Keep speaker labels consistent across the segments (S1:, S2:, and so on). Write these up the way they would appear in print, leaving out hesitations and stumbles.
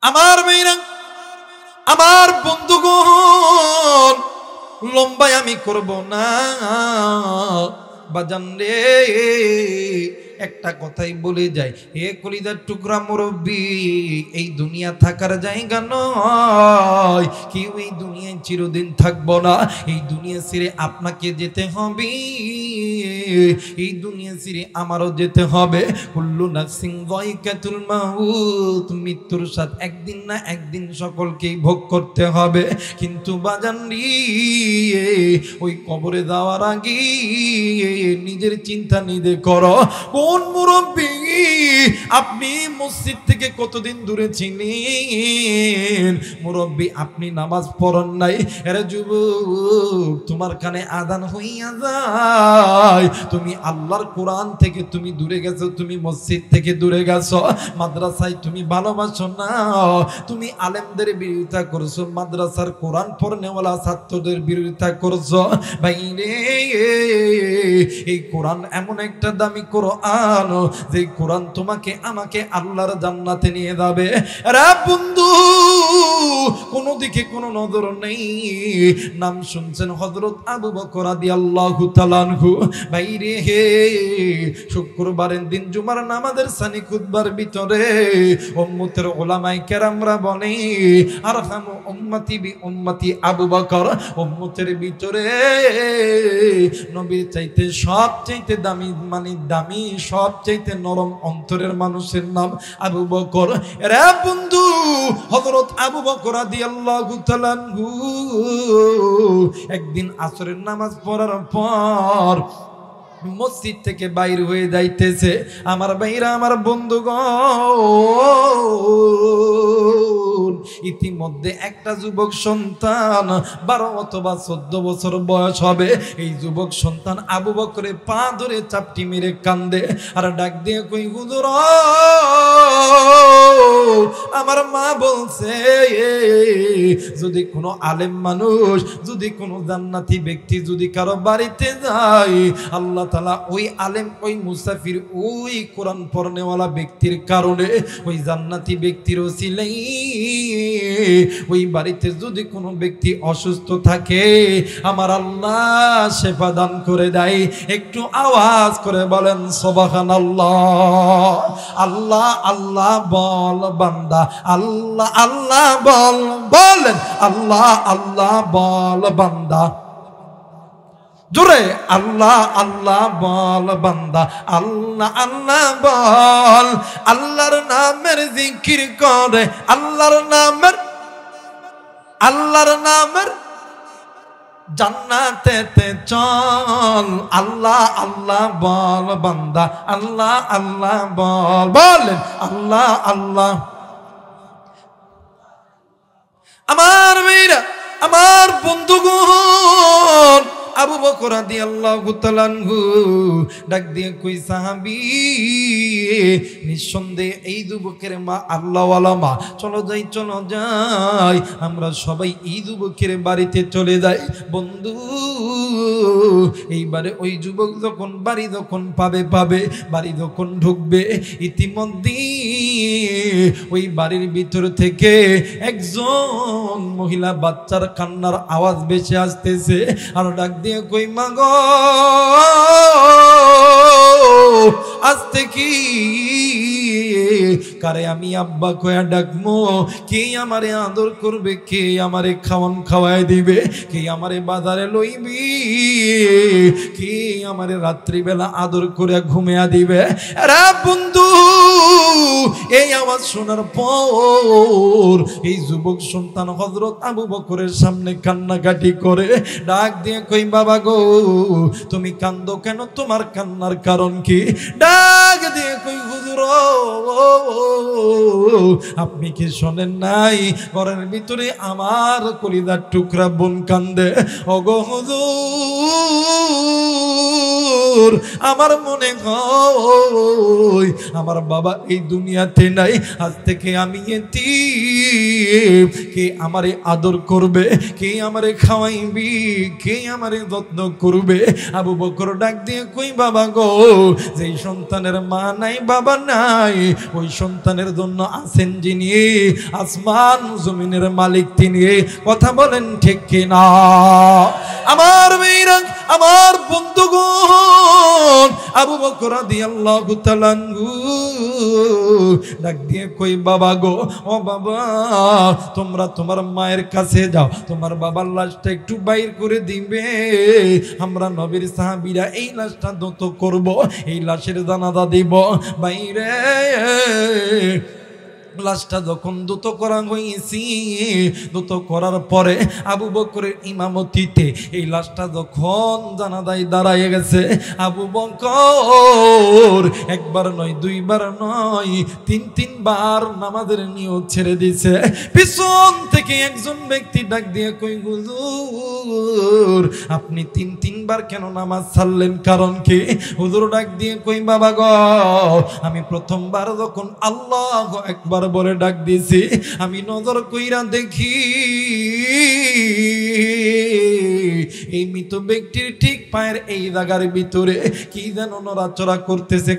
S1: আমার মেয়েরা, আমার বন্ধুগণ, লম্বায় আমি করব না বাজান রে, একটা কথাই বলে যায়, হে কলিজার টুকরা মুরব্বি, এই দুনিয়া থাকার জায়গা নয়, কেউ এই দুনিয়ায় চিরদিন থাকবো না। এই দুনিয়া ছেড়ে আপনাকে যেতে হবে, এই দুনিয়া ছেড়ে আমারও যেতে হবে। কুল্লু নাফসিন যায়কাতুল মাউত, মৃত্যুর স্বাদ একদিন না একদিন সকলকেই ভোগ করতে হবে। কিন্তু বাজান রে, ওই কবরে যাওয়ার আগে নিজের চিন্তা নিজে করো। কোন মুরব্বি আপনি মসজিদ থেকে কতদিন দূরে ছিলেন? মুরব্বি আপনি নামাজ পড়েন নাই, এরে যুবক তোমার কানে আযান হইয়া যায়, তুমি আল্লাহর কোরআন থেকে তুমি দূরে গেছো, তুমি মসজিদ থেকে দূরে গেছো, মাদ্রাসায় তুমি ভালোবাসো না, তুমি আলেমদের বিরোধিতা করছো, মাদ্রাসার কোরআন পড়নেওয়ালা ছাত্রদের বিরোধিতা করছো। ভাই রে, এই কোরআন এমন একটা দামি কোরআন, যে কোরআন তোমাকে আমাকে আল্লাহর জান্নাতে নিয়ে যাবে। রে বন্ধু, কোনো দিকে কোনো নজর নেই। নাম শুনছেন হযরত আবু বকর রাদিয়াল্লাহু তাআলা আনহু। ভাই রে, শুক্রবারের দিন জুমার নামাজের সানি খুতবার ভিতরে উম্মতের উলামায়ে কেরামরা বলে, আরহামু উম্মতি বি উম্মতি আবু বকর, উম্মতের ভিতরে নবীর চাইতে সবচাইতে দামি, মানে দামি সবচাইতে নরম অন্তরের মানুষের নাম আবু বকর। রে বন্ধু, হযরত আবু বকর রাদিয়াল্লাহু তাআলা আনহু একদিন আসরের নামাজ পড়ার পর মসজিদ থেকে বাইর হয়ে যাইতেছে। আমার ভাইরা, আমার বন্ধুগণ, ইতিমধ্যে একটা যুবক সন্তান 12 অথবা 14 বছর বয়স হবে। এই যুবক সন্তান আবু বকরের পা ধরে চাপটি মেরে কান্দে আর ডাক দিয়ে কই, হুজুর আমার মা বলছে, যদি কোনো আলেম মানুষ, যদি কোনো জান্নাতি ব্যক্তি যদি কারো বাড়িতে যায়, আল্লাহ তাআলা ওই আলেম, ওই মুসাফির, ওই কোরআন পড়নেওয়ালা ব্যক্তির কারণে, ওই জান্নাতি ব্যক্তির ওসিলাই ওই বাড়িতে যদি কোনো ব্যক্তি অসুস্থ থাকে, আমার আল্লাহ শেফা দান করে দেয়। একটু আওয়াজ করে বলেন সুবহানাল্লাহ। আল্লাহ আল্লাহ বল বান্দা, আল্লাহ আল্লাহ বল, বলেন আল্লাহ আল্লাহ বল বান্দা, জোরে আল্লাহ আল্লাহ বল বান্দা, আল্লাহ আল্লাহ বল। আল্লাহর নামের জিকির করে, আল্লাহর নামের জান্নাতেতে চল, আল্লাহ আল্লাহ বল বান্দা, আল্লাহ আল্লাহ বল, বলেন আল্লাহ আল্লাহ। আমার মেয়েরা, আমার বন্ধুগণ, আবু বকর রাদিয়াল্লাহু তাআলা আনহু ডাক দিয়ে কই, সাহাবী, নিঃসন্দেহে এই যুবকের মা আল্লাহওয়ালা মা, চলো যাই চলো যাই, আমরা সবাই এই যুবকের বাড়িতে চলে যাই। বন্ধু, এইবারে ওই যুবক যখন বাড়ি যখন পাবে, বাড়ি যখন ঢুকবে, ইতিমধ্যে ওই বাড়ির ভিতর থেকে একজন মহিলা বাচ্চার কান্নার আওয়াজ ভেসে আসতেছে আর ডাক দিয়ে কই, মা গো, আজকে কি কারে আমি আব্বা কয়া ডাকমো? কে আমারে আদর করবে? কে আমারে খাওয়ান খাওয়াই দিবে? কে আমারে বাজারে লইবি? কে আমারে রাত্রিবেলা আদর করে ঘুমিয়া দিবে? রে বন্ধু, এই আওয়াজ শোনার পর এই যুবক সন্তান হযরত আবু বকরের সামনে কান্নাকাটি করে ডাক দিয়ে কই, বাবা গো, তুমি কান্দো কেন? তোমার কান্নার কারণ কি? ডাক দিয়ে কই, হুজুর আপনি কি শোনেন নাই? ঘরের ভিতরে আমার কলিজার টুকরা বোন কান্দে। ওগো হুজুর, হুজুর আমার মনে হয় আমার বাবা এই দুনিয়াতে নাই, আজ থেকে আমি এতিম, কে আমারে আদর করবে, কে আমারে খাওয়াইবি, কে আমারে যত্ন করবে? আবু বকর ডাক দিয়ে কই বাবা গো, যেই সন্তানের মা নাই বাবা নাই, ওই সন্তানের জন্য আছেন যিনি আসমান জমিনের মালিক তিনি। কথা বলেন ঠিক কিনা? আমার মেয়েরা, আমার বন্ধুগণ, আবু বকর রাদিয়াল্লাহু তাআলা আনহু ডাক দিয়ে কই বাবা গো, ও বাবা তোমরা তোমার মায়ের কাছে যাও, তোমার বাবার লাশটা একটু বাইর করে দিবে, আমরা নবীর সাহাবীরা এই লাশটা দত করব, এই লাশের জানাজা দিব। বাইরে লাশটা যখন দ্রুত করা হয়েছি, দ্রুত করার পরে আবু বকরের ইমামতিতে এই লাশটা যখন জানাজায় দাঁড়ায় গেছে, আবু বকর একবার নয়, দুইবার নয়, তিনবার নামাজের নিয়ত ছেড়ে দিছে। পিছন থেকে একজন ব্যক্তি ডাক দিয়ে কই হুজুর আপনি তিনবার কেন নামাজ ছাড়লেন, কারণ কি? হুজুর ডাক দিয়ে কই বাবা গো, আমি প্রথমবার যখন আল্লাহু আকবার বলে ডাক দিয়েছি, আমি নজর কইরা দেখি এই মৃত ব্যক্তির ঠিক পায়ের এই জায়গার ভিতরে কি যেন নড়াচড়া করতেছে,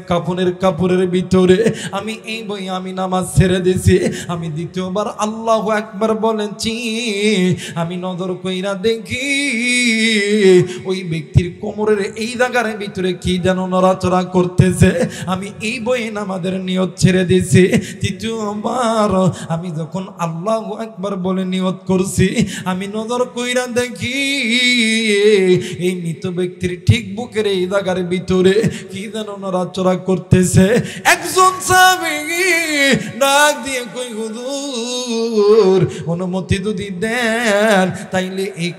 S1: কাপড়ের ভিতরে। আমি এই বই আমি নামাজ ছেড়ে দিছি। আমি দ্বিতীয়বার আল্লাহু আকবার বলেছি, আমি নজর কইরা দেখি ওই ব্যক্তির কোমরের এই জায়গার ভিতরে কি যেন নড়াচড়া করতেছে। আমি এই বই নামাজের নিয়ত ছেড়ে দিছি। তৃতীয়বার আমি যখন আল্লাহু আকবার বলে নিয়ত করছি, আমি নজর কইরা দেখি এই মৃত ব্যক্তির ঠিক বুকের এই জায়গার ভিতরে কি যেন নড়াচড়া করতেছে। একজন সাহাবী ডাক দিয়ে কই হুজুর অনুমতি যদি দেন তাইলে এই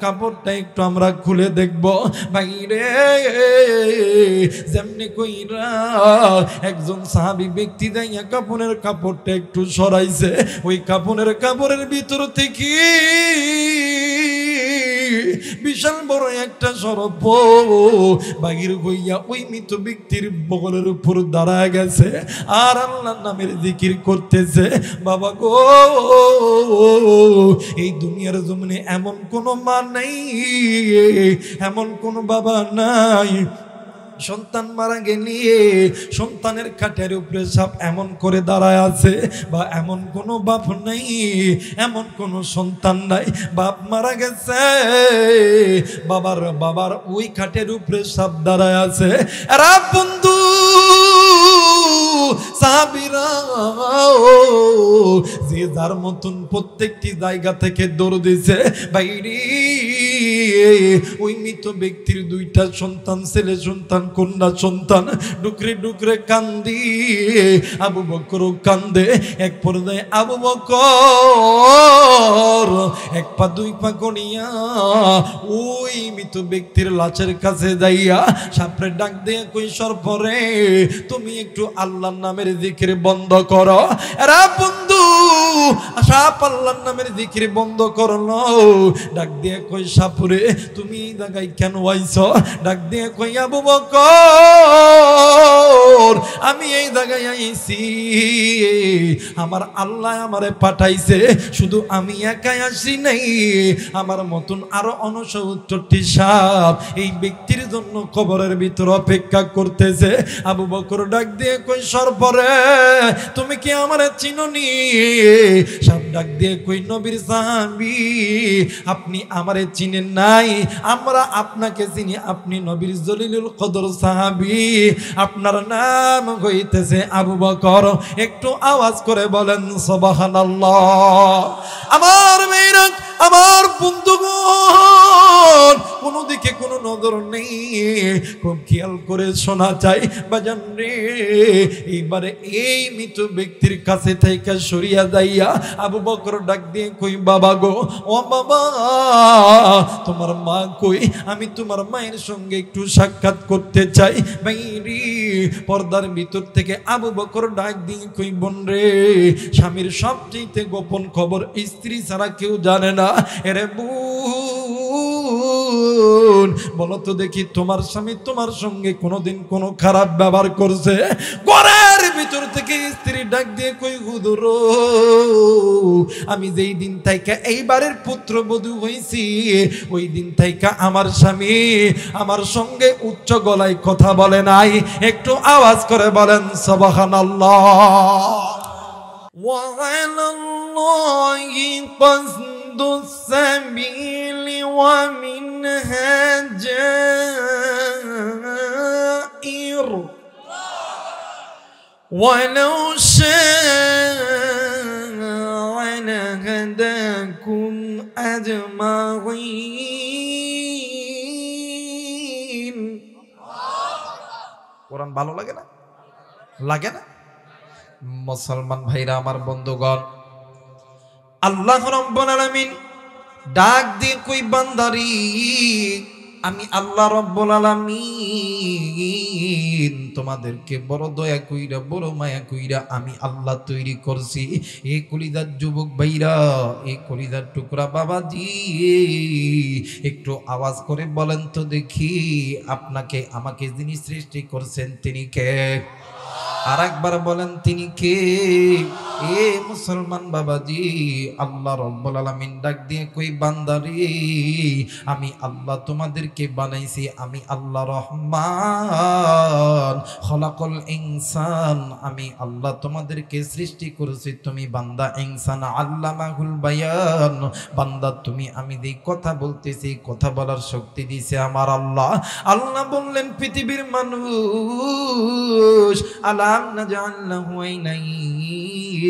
S1: কাপড়টা একটু আমরা খুলে দেখব। বাইরে যেমনি কইরা একজন সাহাবী ব্যক্তি যাইয়া কাপড়টা একটু সরাইছে, ওই কাপড়ের ভিতর থেকে বিশাল বড় একটা সর্প বাহির হইয়া ওই মৃত ব্যক্তির বগলের উপর দাঁড়ায় গেছে আর আল্লাহর নামের জিকির করতেছে। বাবা গো, এই দুনিয়ার জমিনে এমন কোনো মা নাই, এমন কোনো বাবা নাই, সন্তান মারা গেলে সন্তানের খাটের উপরে সাপ এমন করে দাঁড়ায় আছে, বা এমন কোনো বাপ নাই, এমন কোনো সন্তান নাই, বাপ মারা গেছে, বাবার ওই খাটের উপরে সাপ দাঁড়ায় আছে। এরা বন্ধু সাহাবীরা যে যার মতন প্রত্যেকটি জায়গা থেকে দৌড় দিছে। বাইরে ওই মৃত ব্যক্তির দুইটা সন্তান, ছেলে সন্তান কন্যা সন্তান, ডুকরে কান্দি, আবু বকর কান্দে। এক পর্যায়ে আবু বকর এক পা দুই পা করিয়া ওই মৃত ব্যক্তির লাশের কাছে যাইয়া সাপরে ডাক দিয়ে কই সর্পরে তুমি একটু আল্লাহর নামের জিকির বন্ধ করো। এরা বন্ধু সাপ আল্লাহর নামের জিকির বন্ধ করলো। ডাক দিয়ে কই সাপুরে তুমি এই জায়গায় কেন আইছো? ডাক দিয়ে কই আবু বকর আমি এই জায়গায় আইছি, আমার আল্লাহ আমারে পাঠাইছে, শুধু আমি একাই আসি নাই, আমার মতন আরো 69টি সাপ এই ব্যক্তির জন্য কবরের ভিতর অপেক্ষা করতেছে। আবু বকর ডাক দিয়ে কই সর্পরে তুমি কি আমারে চিনোনি? সাপ ডাক দিয়ে কই নবীর সাহাবী আপনি আমারে চিনেন নাই, আমরা আপনাকে চিনি, আপনি নবীর জলিলুল কদর সাহাবী, আপনার নাম হইতেছে আবু বকর। একটু আওয়াজ করে বলেন সুবহানাল্লাহ। আমার মেয়েরা, আমার বন্ধুগণ, কোনো দিকে কোনো নজর নেই, খুব খেয়াল করে শোনা চাই বাজান রে। এইবারে এই মৃত ব্যক্তির কাছে থেকে সরিয়া যাইয়া আবু বকর ডাক দিয়ে কই বাবা গো, ও বাবা তোমার মা কই? আমি তোমার মায়ের সঙ্গে একটু সাক্ষাৎ করতে চাই। বাইরে পর্দার ভিতর থেকে আবু বকর ডাক দিয়ে কই বোন রে, স্বামীর সবচেয়ে গোপন খবর স্ত্রী ছাড়া কেউ জানে না। এরে বলো তো দেখি, তোমার স্বামী তোমার সঙ্গে কোনোদিন কোনো খারাপ ব্যবহার করছে? ঘরের ভিতর থেকে স্ত্রী ডাক দিয়ে কই, হুজুর আমি যেই দিন থেকে এইবারের পুত্রবধূ হইছি ওই দিন থেকে আমার স্বামী আমার সঙ্গে উচ্চ গলায় কথা বলে নাই। একটু আওয়াজ করে বলেন সুবহানাল্লাহ। ওয়া আলাল্লাহি قصد السبيل ومنها جائر ولو شاء لهداكم أجمعين। কোরআন ভালো লাগে না? লাগে না? মুসলমান ভাইরা আমার, বন্ধুগণ, আল্লাহ রাব্বুল আলামিন ডাক দিয়ে কই, বান্দারি আমি আল্লাহ রাব্বুল আলামিন তোমাদেরকে বড় দয়া কইরা, বড় মায়া কইরা আমি আল্লাহ তৈরি করছি। এই কলিজার যুবক ভাইরা, এই কলিজার টুকরা বাবাজি, একটু আওয়াজ করে বলেন তো দেখি, আপনাকে আমাকে যিনি সৃষ্টি করছেন তিনি কে? আর একবার বলেন তিনি কে? এ মুসলমান বাবাজি, আল্লাহ রাব্বুল আলামিন ডাক দিয়ে কই, বান্দারে আমি আল্লাহ তোমাদেরকে বানাইছি, আমি আল্লাহ রহমান। খলাকল ইনসান, আমি আল্লাহ তোমাদেরকে সৃষ্টি করেছি। তুমি বান্দা ইনসান আল্লামাহুল বায়ান, বান্দা তুমি আমি যেই কথা বলতেছি কথা বলার শক্তি দিয়েছে আমার আল্লাহ। আল্লাহ বললেন, পৃথিবীর মানুষ আলাম নাজআল লাহু আইনাইন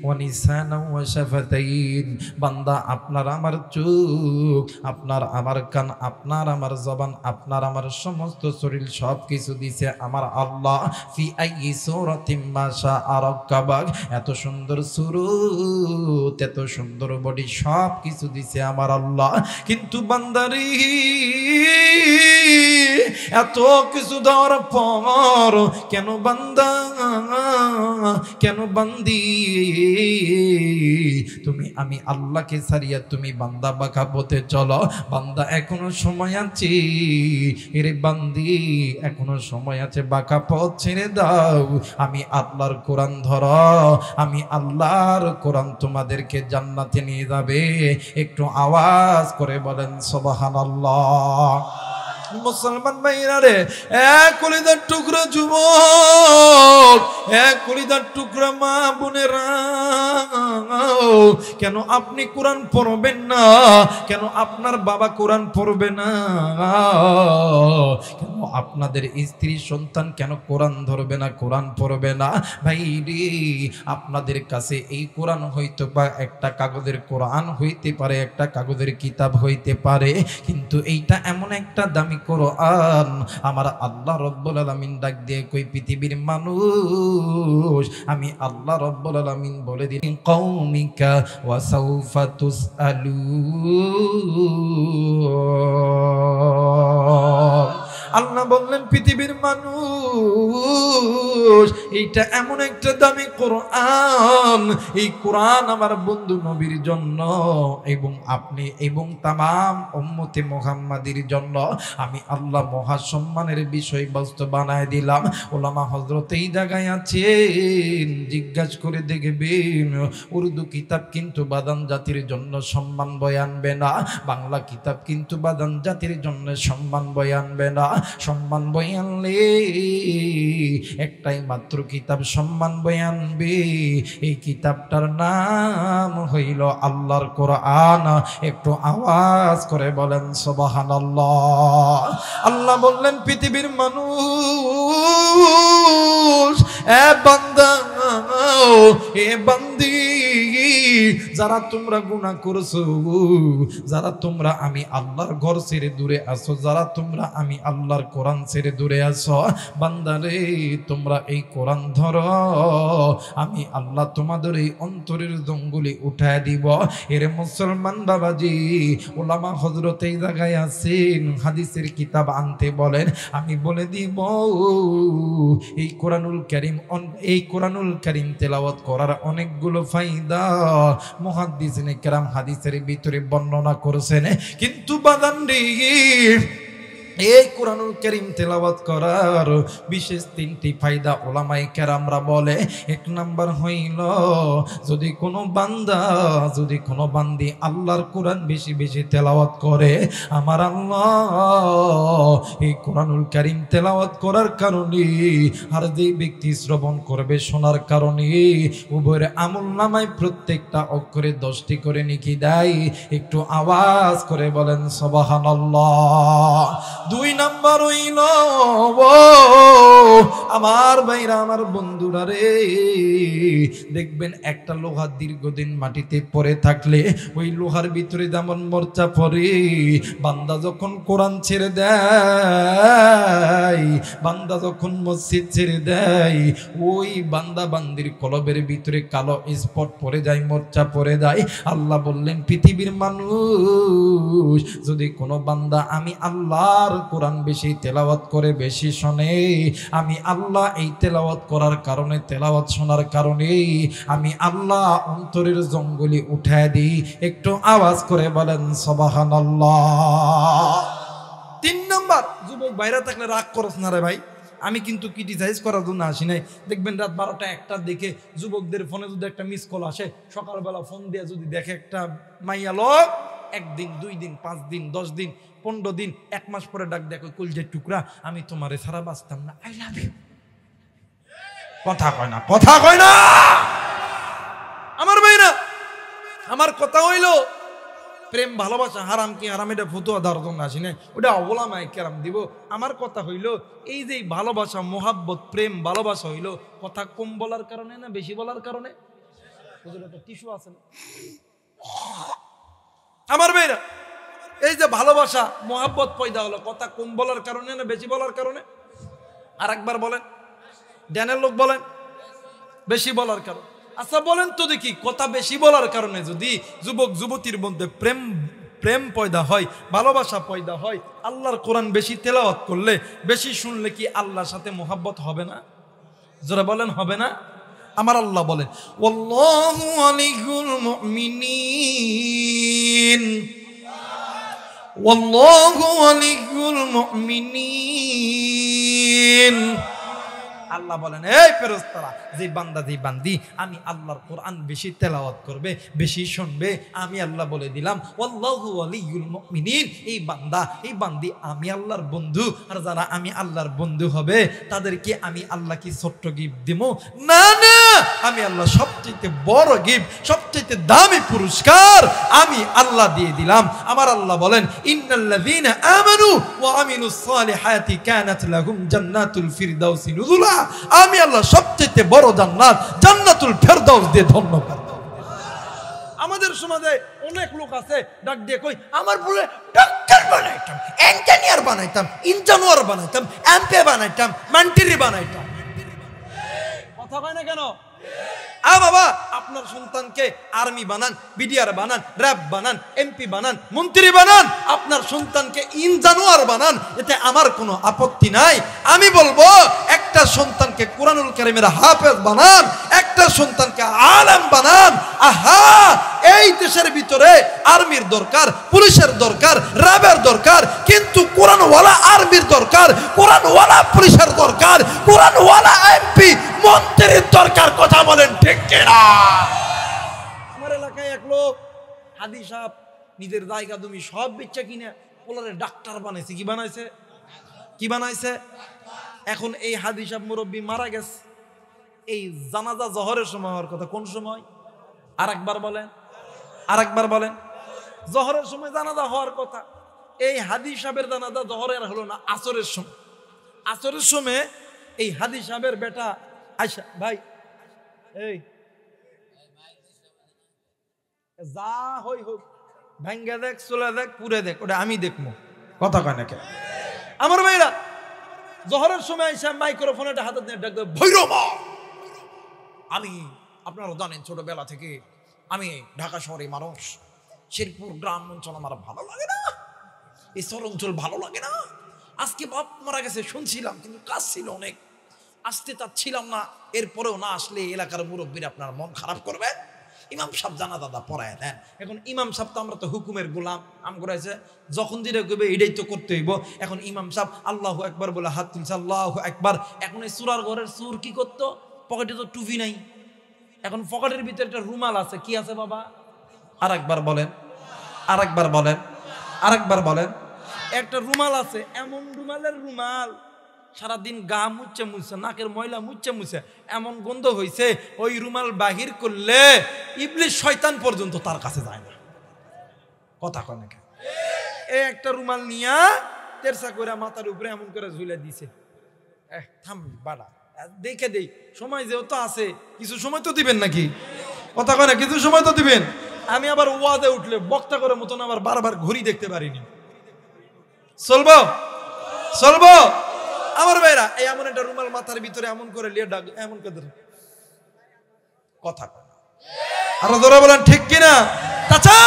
S1: ওয়া লিসানান ওয়া শাফাতাইন, বান্দা আপনার আমার চোখ, আপনার আমার কান, আপনার আমার জবান, আপনার আমার সমস্ত শরীর সব কিছু দিছে আমার আল্লাহ। ফি আইয়ি সূরাতিন মা শাআ রাক্কাবাক, এত সুন্দর সুরত, এত সুন্দর বডি, সব কিছু দিছে আমার আল্লাহ। কিন্তু বান্দারে এত কিছু দেওয়ার পর কেন বান্দা, কেন বান্দি তুমি আমি আল্লাহকে ছাড়িয়া তুমি বান্দা বাঁকা পথে চলো? বান্দা এখনো সময় আছে, এরে বান্দি এখনো সময় আছে, বাঁকা পথ ছেড়ে দাও, আমি আল্লাহর কোরআন ধরো, আমি আল্লাহর কোরআন তোমাদেরকে জান্নাতে নিয়ে যাবে। একটু আওয়াজ করে বলেন সুবহানাল্লাহ। মুসলমান ভাইরা রে, এক কলিজার টুকরা যুবক, এক কলিজার টুকরা মা বোনেরা, কেন আপনি কোরআন পড়বেন না? কেন আপনার বাবা কোরআন পড়বে না? কেন আপনাদের স্ত্রী সন্তান কেন কোরআন ধরবে না, কোরআন পড়বে না? ভাই রে, আপনাদের কাছে এই কোরআন হয়তো বা একটা কাগজের কোরআন হইতে পারে, একটা কাগজের কিতাব হইতে পারে, কিন্তু এইটা এমন একটা দামি কোরআন। আমার আল্লাহ রাব্বুল আলামিন ডাক দিয়ে কই, পৃথিবীর মানুষ আমি আল্লাহ রাব্বুল আলামিন বলে দিন, কওমিকা ওয়া সাউফা তুসআলুন। আল্লাহ বললেন, পৃথিবীর মানুষ এইটা এমন একটা দামি কোরআন, এই কোরআন আমার বন্ধু নবীর জন্য এবং আপনি এবং তামাম উম্মতে মুহাম্মাদির জন্য আমি আল্লাহ মহা সম্মানের বিষয়বস্তু বানায় দিলাম। ওলামা হযরত এই জায়গায় আছেন, জিজ্ঞাসা করে দেখবেন, উর্দু কিতাব কিন্তু বাদান জাতির জন্য সম্মান বয়ে আনবে না, বাংলা কিতাব কিন্তু বাদান জাতির জন্য সম্মান বয়ে আনবে না। সম্মান বয়ে আনলে একটাই মাত্র কিতাব সম্মান বয়ে আনবে, এই কিতাবটার নাম হইল আল্লাহর কোরআন। একটু আওয়াজ করে বলেন সুবহানাল্লাহ। আল্লাহ বললেন, পৃথিবীর মানুষ, এ বান্দা, এ বান্দি, যারা তোমরা গুনাহ করছো, যারা তোমরা আমি আল্লাহর ঘর ছেড়ে দূরে আসো, যারা তোমরা আমি আল্লাহর কোরআন ছেড়ে দূরে আসো, বান্দারে তোমরা এই কোরআন ধরো, আমি আল্লাহ তোমাদের এই অন্তরের জঙ্গলি উঠায় দিব। এর মুসলমান বাবাজি, ওলামা হযরত এই জায়গায় আছেন, হাদিসের কিতাব আনতে বলেন, আমি বলে দিব এই কোরআনুল কারীম, এই কোরআনুল কারীম তেলাওয়াত করার অনেকগুলো ফায়দা। মুহাদ্দিসিনে কেরাম হাদিসের ভিতরে বর্ণনা করেছেন। কিন্তু বাদান্ডি এই কোরআনুল কারীম তেলাওয়াত করার বিশেষ তিনটি ফায়দা উলামায়ে কেরামরা বলে। এক নাম্বার হইল, যদি কোনো বান্দি আল্লাহর কোরআন বেশি বেশি তেলাওয়াত করে, আমার আল্লাহ এই কোরআনুল কারীম তেলাওয়াত করার কারণে আর যে ব্যক্তি শ্রবণ করবে শোনার কারণে উভয়ের আমলনামায় প্রত্যেকটা অক্ষরে 10টি করে নেকি দেয়। একটু আওয়াজ করে বলেন সুবহানাল্লাহ। 2 নাম্বার হইল, আমার ভাইরা, আমার বন্ধুরা রে, দেখবেন একটা লোহা দীর্ঘদিন মাটিতে পড়ে থাকলে ওই লোহার ভিতরে যেমন মরচা পড়ে, বান্দা যখন কোরআন ছেড়ে দেয়, বান্দা যখন মসজিদ ছেড়ে দেয়, ওই বান্দা বান্দির কলবের ভিতরে কালো স্পট পড়ে যায়, মরচা পড়ে যায়। আল্লাহ বললেন, পৃথিবীর মানুষ যদি কোনো বান্দা আমি আল্লাহর কোরআন বেশি তেলাওয়াত করে, বেশি শোনে, আমি আল্লাহ এই তেলাওয়াত করার কারণে, তেলাওয়াত শোনার কারণে আমি আল্লাহ অন্তরের জঙ্গলি উঠায় দিই। একটু আওয়াজ করে বলেন সুবহানাল্লাহ। 3 নাম্বার, যুবক ভাইরা থাকলে রাগ করছ না রে ভাই, আমি কিন্তু ক্রিটিসাইজ করার জন্য আসি নাই। দেখবেন রাত 12টা 1টার দিকে যুবকদের ফোনে যদি একটা মিস কল আসে, সকালবেলা ফোন দিয়ে যদি দেখে একটা মাইয়া লোক 1 দিন 2 দিন 5 দিন 10 দিন 15 দিন 1 মাস পরে ডাক দেখো, কলজের টুকরা, আমি তোমারে ছাড়া বাঁচতাম না, আই লাভ ইউ। কথা কয় না, কথা কয় না আমার ভাইরা। আমার কথা হইল, প্রেম ভালোবাসা হারাম কি হারাম এটা ফতুয়া দেওয়ার জন্য আসি নাই, ওটা ওলামায়ে কেরাম দিব। আমার কথা হইল, এই যে ভালোবাসা, মোহাব্বত, প্রেম ভালোবাসা হইল কথা কম বলার কারণে না বেশি বলার কারণে? টিস্যু আছে না আমার ভাইরা? এই যে ভালোবাসা মোহাব্বত পয়দা হলো কথা কম বলার কারণে না বেশি বলার কারণে? আর একবার বলেন, জ্ঞানের লোক বলেন, বেশি বলার কারণ। আচ্ছা বলেন তো দেখি, কথা বেশি বলার কারণে যদি যুবক যুবতীর মধ্যে প্রেম পয়দা হয়, ভালোবাসা পয়দা হয়, আল্লাহর কোরআন বেশি তেলাওয়াত করলে, বেশি শুনলে কি আল্লাহর সাথে মোহাব্বত হবে না? যারা বলেন হবে না? আমার আল্লাহ বলেন, ওয়াল্লাহু ওয়ালিয়ুল মুমিনিন, ওয়াল্লাহু ওয়ালিয়ুল মুমিনিন। আল্লাহ বলেন, এই ফেরেশতারা, যে বান্দা যে বান্দি আমি আল্লাহর কোরআন বেশি তেলাওয়াত করবে, বেশি শুনবে, আমি আল্লাহ বলে দিলাম ওয়াল্লাহু ওয়ালিয়ুল মুমিনিন, এই বান্দা এই বান্দি আমি আল্লাহর বন্ধু। আর যারা আমি আল্লাহর বন্ধু হবে তাদেরকে আমি আল্লাহ কি ছোট্ট গিফট দিব? না না, আমি আল্লাহ সবচেয়ে বড় গিফট, সবচেয়ে দামি পুরস্কার আমি আল্লাহ দিয়ে দিলাম। আমার আল্লাহ বলেন, ইন্নাল্লাযীনা আমানু ওয়া আমিলুস সালিহাতি কানাত লাহুম জান্নাতুল ফিরদাউসি নুজুলা। আমি আল্লাহ সবচেয়ে বড় জান্নাত, জান্নাতুল ফেরদাউস দিয়ে ধন্য করে। আমাদের সমাজে অনেক লোক আছে ডাক দিয়ে কই, আমার বলে ডাক্তার বানাইতাম, ইঞ্জিনিয়ার বানাইতাম, ইঞ্জিনিয়ার বানাইতাম, এমপি বানাইতাম, মন্ত্রী বানাইতাম। কথা কয় না কেন? বাবা, আপনার সন্তানকে আর্মি বানান, বিডিআর বানান, র্যাব বানান, এমপি বানান, মন্ত্রী বানান, আপনার সন্তানকে ইঞ্জিনিয়ার বানান, এতে আমার কোনো আপত্তি নাই। আমি বলবো, একটা সন্তানকে কোরআনুল কারীমের হাফেজ বানান, একটা সন্তানকে আলেম বানান। আহা, এই দেশের ভিতরে আর্মির দরকার, পুলিশের দরকার, র্যাবের দরকার, কিন্তু কোরআনওয়ালা আর্মির দরকার, কোরআনওয়ালা পুলিশের দরকার, কোরআনওয়ালা এমপি মন্ত্রীর দরকার। কথা বলেন ঠিক কিনা? আমার এলাকায় এক লোক হাদি সাহেব নিজের জায়গা জমি সব বেচা কিনে পোলারে ডাক্তার বানাইছে। কি বানাইছে? কি বানাইছে? এখন এই হাদি সাহেব মুরব্বী মারা গেছে। এই জানাজা জহরের সময় হওয়ার কথা। কোন সময়? আরেকবার বলেন, আরেকবার বলেন। জহরের সময় জানাজা হওয়ার কথা। এই হাদি সাহেবের জানাজা জহরের হলো না, আসরের সময়। আসরের সময় এই হাদি সাহেবের বেটা আয়সা, ভাই এই যা হই হোক, ভাঙ্গা দেখ, চলে দেখ, পুরে দেখ, ওটা আমি দেখবো। কথা কয় না কেন? আমার ভাইরা জহরের সময় আইসা মাইক্রোফোনটা হাতে নিয়ে ডাক দেয়, ভৈরবা, আমি আপনারা জানেন ছোটবেলা থেকে আমি ঢাকা শহরে মানুষ, শেরপুর গ্রাম অঞ্চল আমার ভালো লাগে না, এই শহর অঞ্চল ভালো লাগে না। আজকে বাপ মারা গেছে শুনছিলাম, কিন্তু কাজ ছিল অনেক, আসতে চাচ্ছিলাম না। এরপরেও না আসলে এলাকার মুরব্বীরা আপনার মন খারাপ করবে। ইমাম সাহেব জানা দাদা পড়ায় দেন। এখন ইমাম সাহেব তো আমরা তো হুকুমের গোলাম, আমরা আছে যখন যেটা কইবে এটাই তো করতে হইব। এখন ইমাম সাহেব আল্লাহু আকবার বলে হাত তুলছে, আল্লাহু আকবার। এখন এই সূরার ঘরের সূর কি করতো, পকেটে তো টুপি নাই, এখন পকেটের ভিতরে একটা রুমাল আছে, কি আছে বাবা? আরেকবার বলেন, আরেকবার বলেন, আরেকবার বলেন। একটা রুমাল আছে, এমন রুমালের রুমাল সারাদিন গা মুচ্ছে মুছে, নাকের ময়লা মুচ্ছে মুছে এমন গন্ধ হইছে, ওই রুমাল বাহির করলে ইবলিস শয়তান পর্যন্ত তার কাছে যায় না। কথা কয় নাকি? এই একটা রুমাল নিয়া তেরসা করে মাথার উপরে এমন করে ঝুলে দিছে। থাম বাড়া, দেখে দেই সময় যেহেতু আছে, কিছু সময় তো দিবেন নাকি? কথা কয় না, কিছু সময় তো দিবেন। আমি আবার ওয়াজে উঠলে বক্তা করে মতন আবার বারবার ঘড়ি দেখতে পারিনি। চলবো চলবো আমার ভাইরা, এই এমন একটা রুমাল মাথার ভিতরে এমন করে লিয়ে ডাক, এমন করে কথা কয় না। আরো ধরে বলেন ঠিক কিনা? চাচা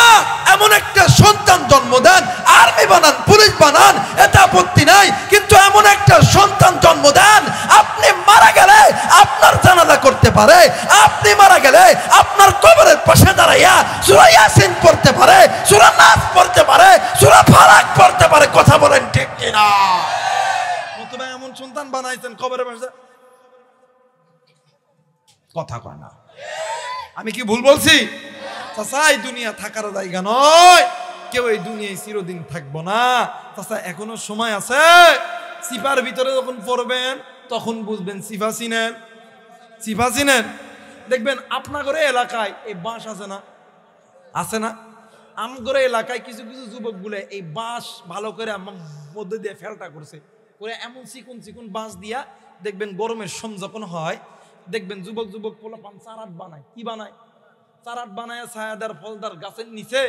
S1: এমন একটা সন্তান জন্ম দেন, আর্মি বানান, পুলিশ বানান, এতে আপত্তি নাই, কিন্তু এমন একটা সন্তান জন্ম দেন আপনি মারা গেলে আপনার জানাজা করতে পারে, আপনি মারা গেলে আপনার কবরের পাশে দাঁড়াইয়া সূরা ইয়াসিন পড়তে পারে, সূরা নাস পড়তে পারে, সূরা ফালাক পড়তে পারে। কথা বলেন ঠিক কিনা? নতুবা এমন সন্তান বানাইছেন কবরের পাশে, কথা কয় না। আমি কি ভুল বলছি? চাচা এই দুনিয়া থাকার জায়গা নয়, কেউ এই দুনিয়ায় চিরদিন থাকবো না। চাচা এখনো সময় আছে। সিফার ভিতরে যখন পড়বেন তখন বুঝবেন সিফা চিনেন, সিফা চিনেন। দেখবেন আপনাদের এলাকায় এই বাঁশ আছে না, আছে না? আমগরে এলাকায় কিছু কিছু যুবক গুলো এই বাঁশ ভালো করে মধ্যে দিয়ে ফেলটা করছে, করে এমন চিকুন চিকুন বাঁশ দিয়া দেখবেন গরমের সম যখন হয়, দেখবেন যুবক যুবক পোলাপান চারাট বানায়। কি বানায়? চারাট বানায় ছায়াদার ফলদার গাছের নিচে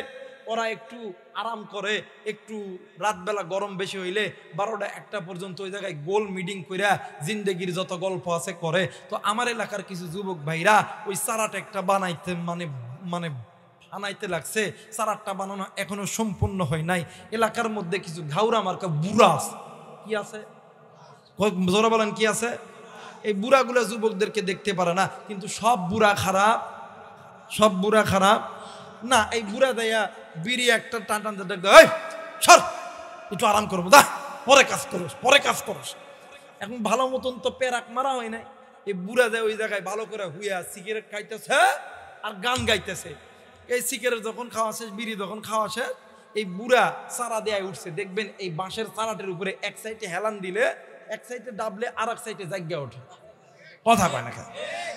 S1: ওরা একটু আরাম করে, একটু রাতবেলা গরম বেশি হইলে 12টা 1টা পর্যন্ত ওই জায়গায় গোল মিটিং কইরা জিন্দেগির যত গল্প আছে করে। তো আমার এলাকার কিছু যুবক ভাইরা ওই চারাট একটা বানাইতে মানে বানাইতে লাগছে। চারাটটা বানানো এখনো সম্পূর্ণ হয় নাই। এলাকার মধ্যে কিছু ঘাউরা মার্কা বুড়া আছে। কি আছে? জোরে বলেন কি আছে? এই বুড়াগুলো যুবকদেরকে দেখতে পারে না, কিন্তু সব বুড়া খারাপ, সব বুড়া খারাপ না। এই বুড়া দেয়া বিড়ি একটা টান টান দেখবে, সর একটু আরাম করবো, দা পরে কাজ করো, পরে কাজ করো। এখন ভালো মতন তো পেরাক মারা হয় নাই। এই বুড়া দেয় ওই জায়গায় ভালো করে হুইয়া সিগারেট খাইতেছে আর গান গাইতেছে। এই সিগারেট যখন খাওয়া শেষ, বিড়ি যখন খাওয়া শেষ, এই বুড়া চারা দেয় উঠছে। দেখবেন এই বাঁশের চারাটের উপরে এক সাইডে হেলান দিলে, এক সাইডে ডাবলে আর এক সাইডে জায়গা ওঠে। কথা কয় না।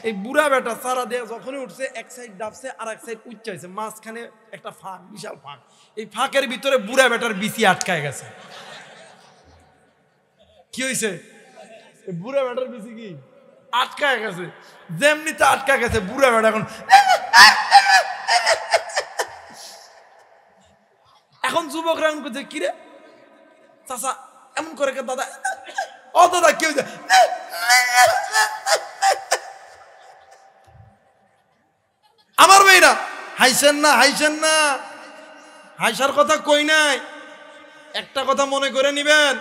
S1: এই বুড়া বেটা চারা দেয়া যখনই উঠছে, এক সাইড ডাবছে আর এক সাইড উচ্চাইছে, মাঝখানে একটা ফাঁক, বিশাল ফাঁক। এই ফাঁকের ভিতরে বুড়া বেটার বিচি আটকায় গেছে। কি হয়েছে? বুড়া বেটার বিচি কি আটকায় গেছে। যেমনিতে আটকায় গেছে, বুড়া বেটা এখন যুবকরা এমন করছে, কিরে চাচা এমন করে কে? দাদা ও দাদা কি হয়েছে? আমার মেয়েরা হাইছেন না, হাইছেন না, হাইসার কথা কই নাই। একটা কথা মনে করে নিবেন,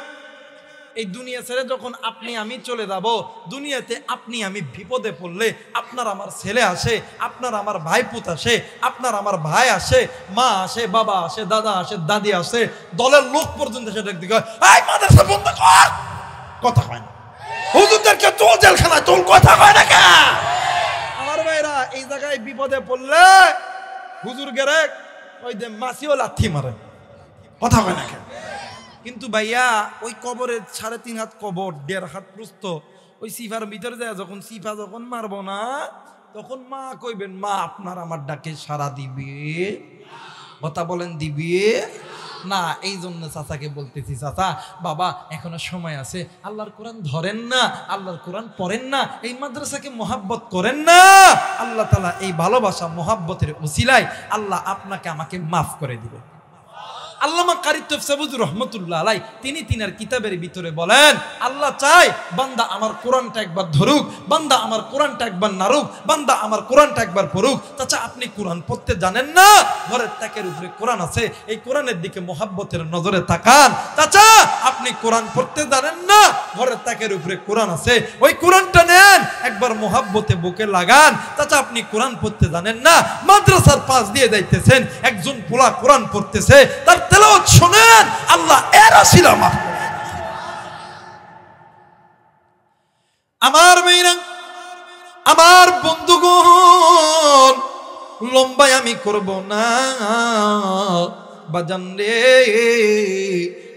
S1: এই দুনিয়া ছেড়ে যখন আপনি আমি চলে যাব, দুনিয়াতে আপনি আমি বিপদে পড়লে আপনার আমার ছেলে আসে, আপনার আমার ভাই পুত আসে, আপনার আমার ভাই আসে, মা আসে, বাবা আসে, দাদা আসে, দাদি আসে, দলের লোক পর্যন্ত সেটা দিকে এই মাদ্রাসা বন্ধ কর। কথা কয় না। হুজুরদেরকে চল জেলখানায় চল। কথা কয় না কে? আমার ভাইরা এই জায়গায় বিপদে পড়লে হুজুর গেরে ওই যে মাসিও লাথি মারে। কথা কয় না কে? কিন্তু ভাইয়া ওই কবরের 3.5 হাত কবর, 1.5 হাত প্রস্থ, ওই সিফার ভিতরে যায় যখন সিফা যখন মারবো না, তখন মা কইবেন, মা আপনার আমার ডাকে সাড়া দিবে? কথা বলেন দিবে না? এই জন্য চাচাকে বলতেছি, চাচা বাবা এখনো সময় আছে, আল্লাহর কোরআন ধরেন না, আল্লাহর কোরআন পড়েন না, এই মাদ্রাসাকে মহাব্বত করেন না। আল্লাহ তাআলা এই ভালোবাসা মহাব্বতের উসিলায় আল্লাহ আপনাকে আমাকে মাফ করে দিবে। আল্লামা কারি তফসির রহমাতুল্লাহ আলাইহি তিনি তিনার কিতাবের ভিতরে বলেন, আল্লাহ চায় বান্দা আমার কোরআনটা একবার ধরুক, বান্দা আমার কোরআনটা একবার নাড়ুক, বান্দা আমার কোরআনটা একবার পড়ুক। চাচা আপনি কোরআন পড়তে জানেন না? ঘরের তাকের উপরে কোরআন আছে, এই কোরআনের দিকে মহাব্বতের নজরে তাকান। চাচা আপনি কোরআন পড়তে জানেন না? ঘরের তাকের উপরে কোরআন আছে, ওই কোরআনটা নেন, একবার মোহাব্বতে বুকে লাগান। চাচা আপনি কোরআন পড়তে জানেন না, মাদ্রাসার পাশ দিয়ে যাইতেছেন, একজন পোলা কোরআন পড়তেছে, তার তেলাওয়াত শুনেন, আল্লাহ এর আশীর্বাদ মাফ করে। আমার মেয়েরা, আমার বন্ধুগণ, লম্বাই আমি করব না বাজান রে,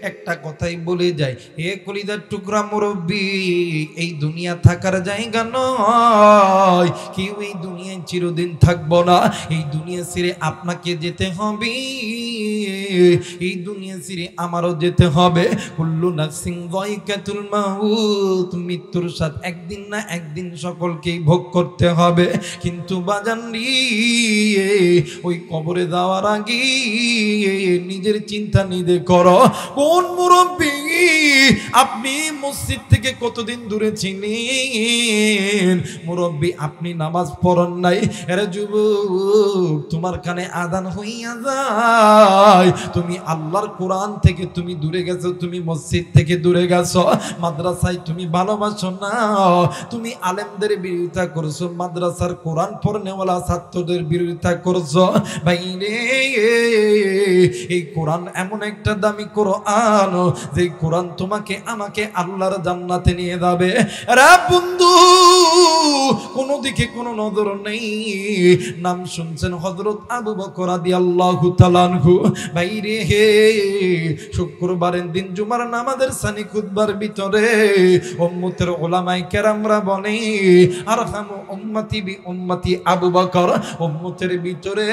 S1: একটা কথাই বলে যায়, হে কলিজার টুকরা মুরব্বি, এই দুনিয়া থাকার জায়গা নয়, কেউ এই দুনিয়ায় চিরদিন থাকবো না। এই দুনিয়া ছেড়ে আপনাকে যেতে হবে, এই দুনিয়া ছেড়ে আমারও যেতে হবে। কুল্লু নাফসিন যায়কাতুল মাউত, মৃত্যুর স্বাদ একদিন না একদিন সকলকেই ভোগ করতে হবে। কিন্তু বাজান রে, ওই কবরে যাওয়ার আগে নিজের চিন্তা নিজে করো। কোন মুরব্বি আপনি মসজিদ থেকে কতদিন দূরে ছিলেন? মুরব্বি আপনি নামাজ পড়েন নাই, এর যুবক তোমার কানে আযান হইয়া যায়, তুমি আল্লাহর কোরআন থেকে তুমি দূরে গেছো, তুমি মসজিদ থেকে দূরে গেছো, মাদ্রাসায় তুমি ভালোবাসো না, তুমি আলেমদের বিরোধিতা করছো, মাদ্রাসার কোরআন পড়নেওয়ালা ছাত্রদের বিরোধিতা করছো। ভাই রে, এই কোরআন এমন একটা দামি কোরআন, যে কোরআন তোমাকে আমাকে আল্লাহর জান্নাতে নিয়ে যাবে। রে বন্ধু, কোন দিকে কোনো নজর নেই। নাম শুনছেন হযরত আবু বকর রাদিয়াল্লাহু তাআলা আনহু। ভাই রে, শুক্রবারের দিন জুমার নামাজের সানি খুতবার ভিতরে উম্মতের উলামায়ে কেরামরা বলে, আরহামু উম্মতি বি উম্মতি আবু বকর, উম্মতের ভিতরে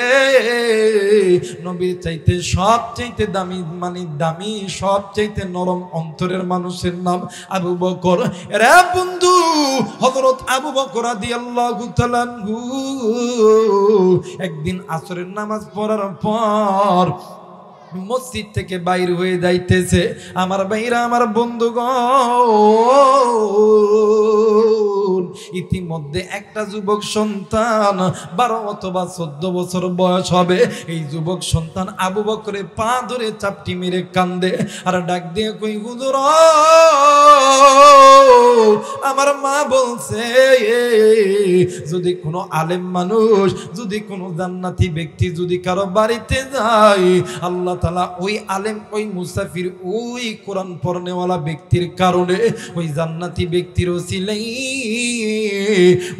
S1: নবীর চাইতে সবচাইতে দামি, মানে দামি, সবচাইতে নরম অন্তরের মানুষের নাম আবু বকর। রে বন্ধু, হযরত আবু বকর রাদিয়াল্লাহু তাআলা আনহু একদিন আসরের নামাজ পড়ার পর মসজিদ থেকে বাইর হয়ে যাইতেছে। আমার ভাইরা, আমার বন্ধুগণ, ইতিমধ্যে একটা যুবক সন্তান 12 অথবা 14 বছর বয়স হবে। এই যুবক সন্তান আবু বকরের পা ধরে চাপটি মেরে কান্দে আর ডাক দিয়ে কই, হুজুর আমার মা বলছে, যদি কোনো আলেম মানুষ, যদি কোনো জান্নাতি ব্যক্তি যদি কারো বাড়িতে যায়, আল্লাহ তাআলা ওই আলেম, ওই মুসাফির, ওই কোরআন পড়নেওয়ালা ব্যক্তির কারণে, ওই জান্নাতি ব্যক্তির ওসিলাই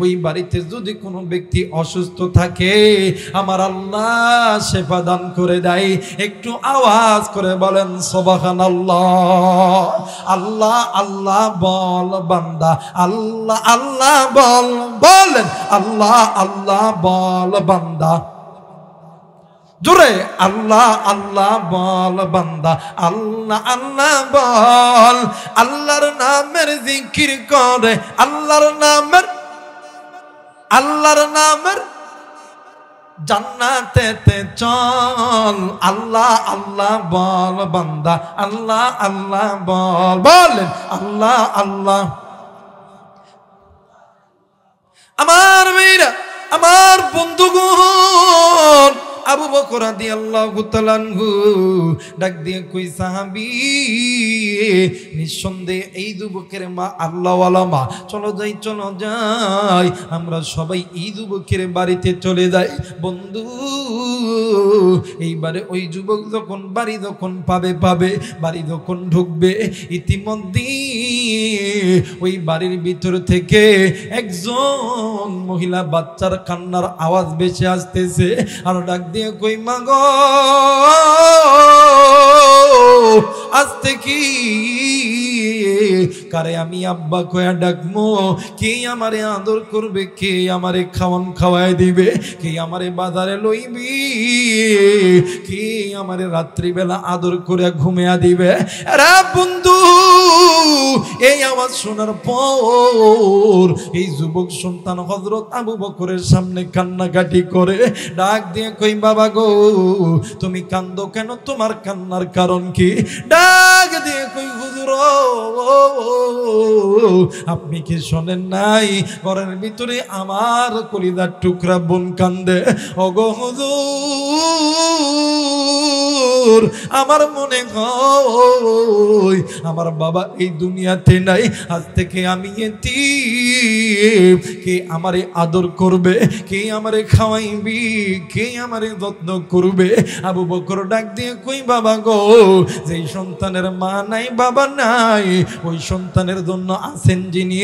S1: ওই বাড়িতে যদি কোনো ব্যক্তি অসুস্থ থাকে, আমার আল্লাহ শেফা দান করে দেয়। একটু আওয়াজ করে বলেন সুবহানাল্লাহ। আল্লাহ আল্লাহ বল বান্দা, আল্লাহ আল্লাহ বল, বলেন আল্লাহ আল্লাহ বল বান্দা, জোরে আল্লাহ আল্লাহ বল বান্দা, আল্লাহ আল্লাহ বল। আল্লাহর নামের জিকির করে, আল্লাহর নামের জান্নাতেতে চল। আল্লাহ আল্লাহ বল বান্দা, আল্লাহ আল্লাহ বল, বলেন আল্লাহ আল্লাহ। আমার মেয়েরা, আমার বন্ধুগণ, আবু বকর রাদিয়াল্লাহু তাআলা আনহু ডাক দিয়ে কই, সাহাবী, নিঃসন্দেহে এই যুবকের মা আল্লাহওয়ালা মা, চলো যাই, চলো যাই, আমরা সবাই এই যুবকের বাড়িতে চলে যাই। বন্ধু, এইবারে ওই যুবক যখন বাড়ি যখন পাবে, বাড়ি যখন ঢুকবে, ইতিমধ্যে ওই বাড়ির ভিতর থেকে একজন মহিলা বাচ্চার কান্নার আওয়াজ ভেসে আসতেছে। আর ডাক দিয়ে কই, মা গো, আজকে কি কারে আমি আব্বা কয়া ডাকমো? কে আমারে আদর করবে? কে আমারে খাওয়ান খাওয়াই দিবে? কে আমারে বাজারে লইবি? কে আমারে রাত্রিবেলা আদর করে ঘুমিয়া দিবে? রে বন্ধু, এই আওয়াজ শোনার পর এই যুবক সন্তান হযরত আবু বকরের সামনে কান্নাকাটি করে ডাক দিয়ে কই, বাবা গো, তুমি কান্দো কেন? তোমার কান্নার কারণ কি? ডাক দিয়ে কই, হুজুর আপনি কি শোনেন নাই ঘরের ভিতরে আমার কলিজার টুকরা বোন কান্দে? ওগো হুজুর, আমার মনে হয় আমার বাবা এই দুনিয়াতে নাই, আজ থেকে আমি এতিম। কে আমারে আদর করবে, কে আমারে খাওয়াইবি, কে আমারে যত্ন করবে? আবু বকর ডাক দিয়ে কই, বাবা গো, যেই সন্তানের মা নাই বাবা নাই, ওই সন্তানের জন্য আছেন যিনি,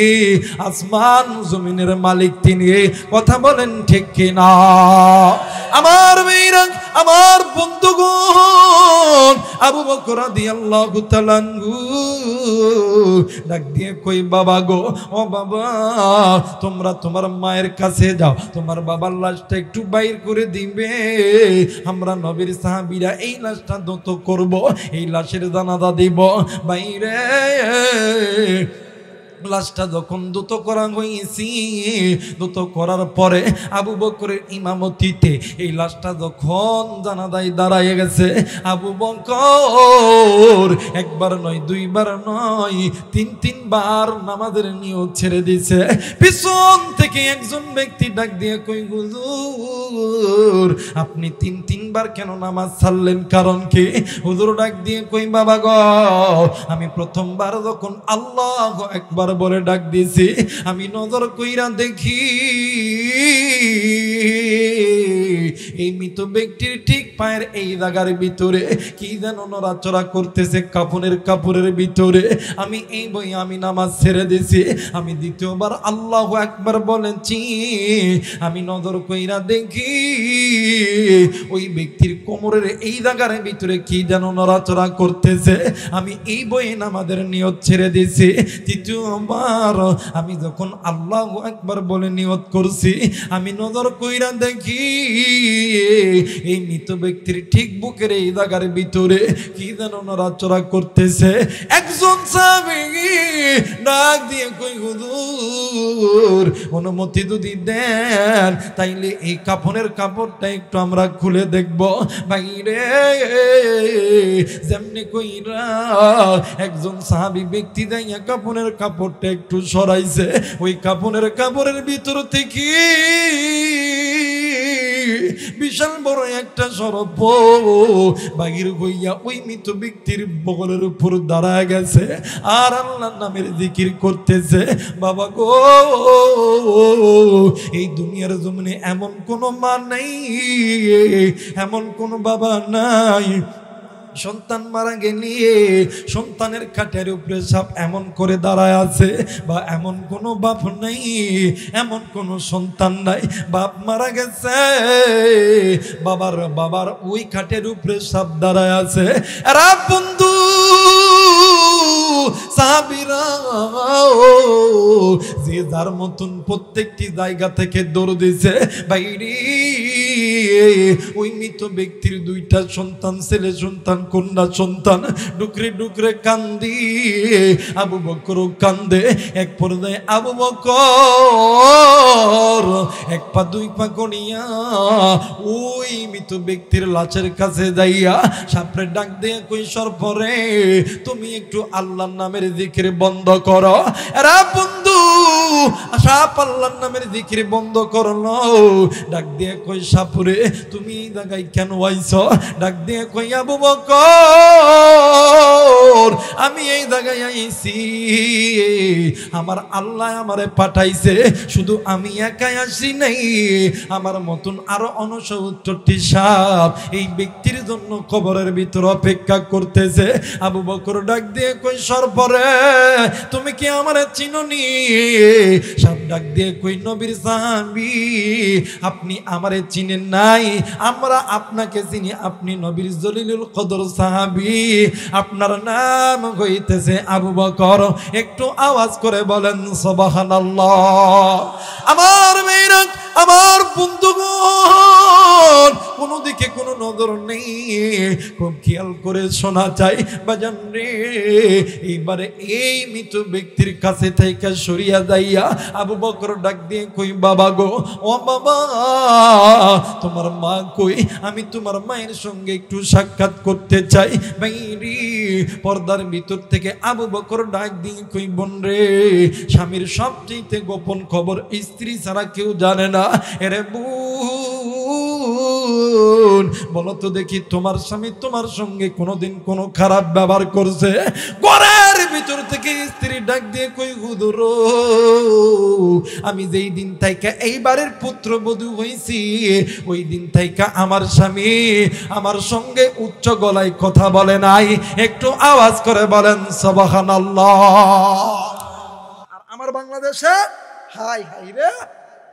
S1: আসমান জমিনের মালিক তিনি। কথা বলেন ঠিক কিনা? আমার মেয়েরা, আমার বন্ধুগণ, আবু বকর রাদিয়াল্লাহু তাআলা আনহু ডাক দিয়ে কই, বাবা গো, ও বাবা, তোমরা তোমার মায়ের কাছে যাও, তোমার বাবার লাশটা একটু বাইর করে দিবে। আমরা নবীর সাহাবীরা এই লাশটা দত করব, এই লাশের জানাজা দিব। বাইরে লাশটা যখন দ্রুত করা হয়েছি, দ্রুত করার পরে আবু বকরের ইমামতিতে এই লাশটা যখন জানাজায় দাঁড়ায় গেছে, আবু বকর একবার নয়, দুইবার নয়, তিনবার নামাজের নিয়ত ছেড়ে দিয়েছে। পিছন থেকে একজন ব্যক্তি ডাক দিয়ে কই, হুজুর, আপনি তিনবার কেন নামাজ ছাড়লেন, কারণ কি? হুজুর ডাক দিয়ে কই, বাবা গো, আমি প্রথমবার যখন আল্লাহু আকবার বলে ডাক দিয়েছি, আমি নজর কইরা দেখি এই মৃত ব্যক্তির ঠিক পায়ের এই জায়গার ভিতরে কি যেন নড়াচড়া করতেছে, কাপড়ের ভিতরে। আমি এই বই আমি নামাজ ছেড়ে দিয়েছি। আমি দ্বিতীয়বার আল্লাহু আকবার বলেছি, আমি নজর কইরা দেখি ওই ব্যক্তির কোমরের এই জায়গার ভিতরে কি যেন নড়াচড়া করতেছে। আমি এই বই নামাজের নিয়ত ছেড়ে দিয়েছি। তৃতীয়বার আমি যখন আল্লাহু আকবার বলে নিয়ত করছি, আমি নজর কইরা দেখি এই মৃত ব্যক্তির ঠিক বুকের এই জায়গার ভিতরে কি যেন নড়াচড়া করতেছে। একজন সাহাবী ডাক দিয়ে কই, হুজুর, অনুমতি যদি দেন তাইলে এই কাপড়টা একটু আমরা খুলে দেখব। বাইরে যেমনি কইরা একজন সাহাবী ব্যক্তি যাইয়া কাপড়টা একটু সরাইছে, ওই কাপড়ের ভিতর থেকে বিশাল বড় একটা সর্প বাহির হইয়া ওই মৃত ব্যক্তির বগলের উপর দাঁড়ায় গেছে আর আল্লাহর নামের জিকির করতেছে। বাবা গো, এই দুনিয়ার জমিনে এমন কোনো মা নাই, এমন কোনো বাবা নাই, সন্তান মারা গেলে সন্তানের খাটের উপরে সাপ এমন করে দাঁড়ায় আছে, বা এমন কোনো বাপ নাই, এমন কোনো সন্তান নাই, বাপ মারা গেছে, বাবার ওই খাটের উপরে সাপ দাঁড়ায় আছে। এরা বন্ধু সাহাবীরা যে যার মতন প্রত্যেকটি জায়গা থেকে দৌড় দিছে। বাইরে ওই মৃত ব্যক্তির দুইটা সন্তান, ছেলে সন্তান, কন্যা সন্তান, ডুকরে কান্দি, আবু বকর কান্দে। এক পর্যায়ে আবু বকর এক পা দুই পা করিয়া ওই মৃত ব্যক্তির লাশের কাছে যাইয়া সাপরে ডাক দিয়ে কই, সরপরে তুমি একটু আল্লাহর নামের জিকির বন্ধ করো। এরা বন্ধু সাপ আল্লাহর নামের জিকির বন্ধ করলো। ডাক দিয়ে কই, সাপুরে তুমি এই জায়গায় কেন আইছো? ডাক দিয়ে কই, আবু বকর, আমি এই জায়গায় আইছি, আমার আল্লাহ আমারে পাঠাইছে। শুধু আমি একাই আসি নাই, আমার মতন আরো 69টি সাপ এই ব্যক্তির জন্য কবরের ভিতর অপেক্ষা করতেছে। আবু বকর ডাক দিয়ে কই, সরপরে তুমি কি আমারে চিনোনি? সাপ ডাক দিয়ে কই, নবীর সাহাবী, আপনি আমারে চিনেন নাই, আমরা আপনাকে চিনি, আপনি নবীর জলিলুল কদর সাহাবী, আপনার নাম হইতেছে আবু বকর। একটু আওয়াজ করে বলেন সুবহানাল্লাহ। আমার মেয়েরা, আমার বন্ধুগণ কোনো দিকে কোনো নজর নেই, খুব খেয়াল করে শোনা চাই বাজান রে। এইবারে এই মৃত ব্যক্তির কাছে থেকে সরিয়া যাইয়া আবু বকর ডাক দিয়ে কই, বাবা গো, ও বাবা, তোমার মা কই? আমি তোমার মায়ের সঙ্গে একটু সাক্ষাৎ করতে চাই। বাইরে পর্দার ভিতর থেকে আবু বকর ডাক দিয়ে কই, বোন রে, স্বামীর সবচেয়ে গোপন খবর স্ত্রী ছাড়া কেউ জানে না। এরে বোন, বলো তো দেখি, তোমার স্বামী তোমার সঙ্গে কোনোদিন কোনো খারাপ ব্যবহার করছে? ঘরের ভিতর থেকে স্ত্রী ডাক দিয়ে কই, হুজুর, আমি যেই দিন থেকে এইবারের পুত্রবধূ হইছি ওই দিন থেকে আমার স্বামী আমার সঙ্গে উচ্চ গলায় কথা বলে নাই। একটু আওয়াজ করে বলেন সুবহানাল্লাহ। আর আমার বাংলাদেশে হাই হাই রে,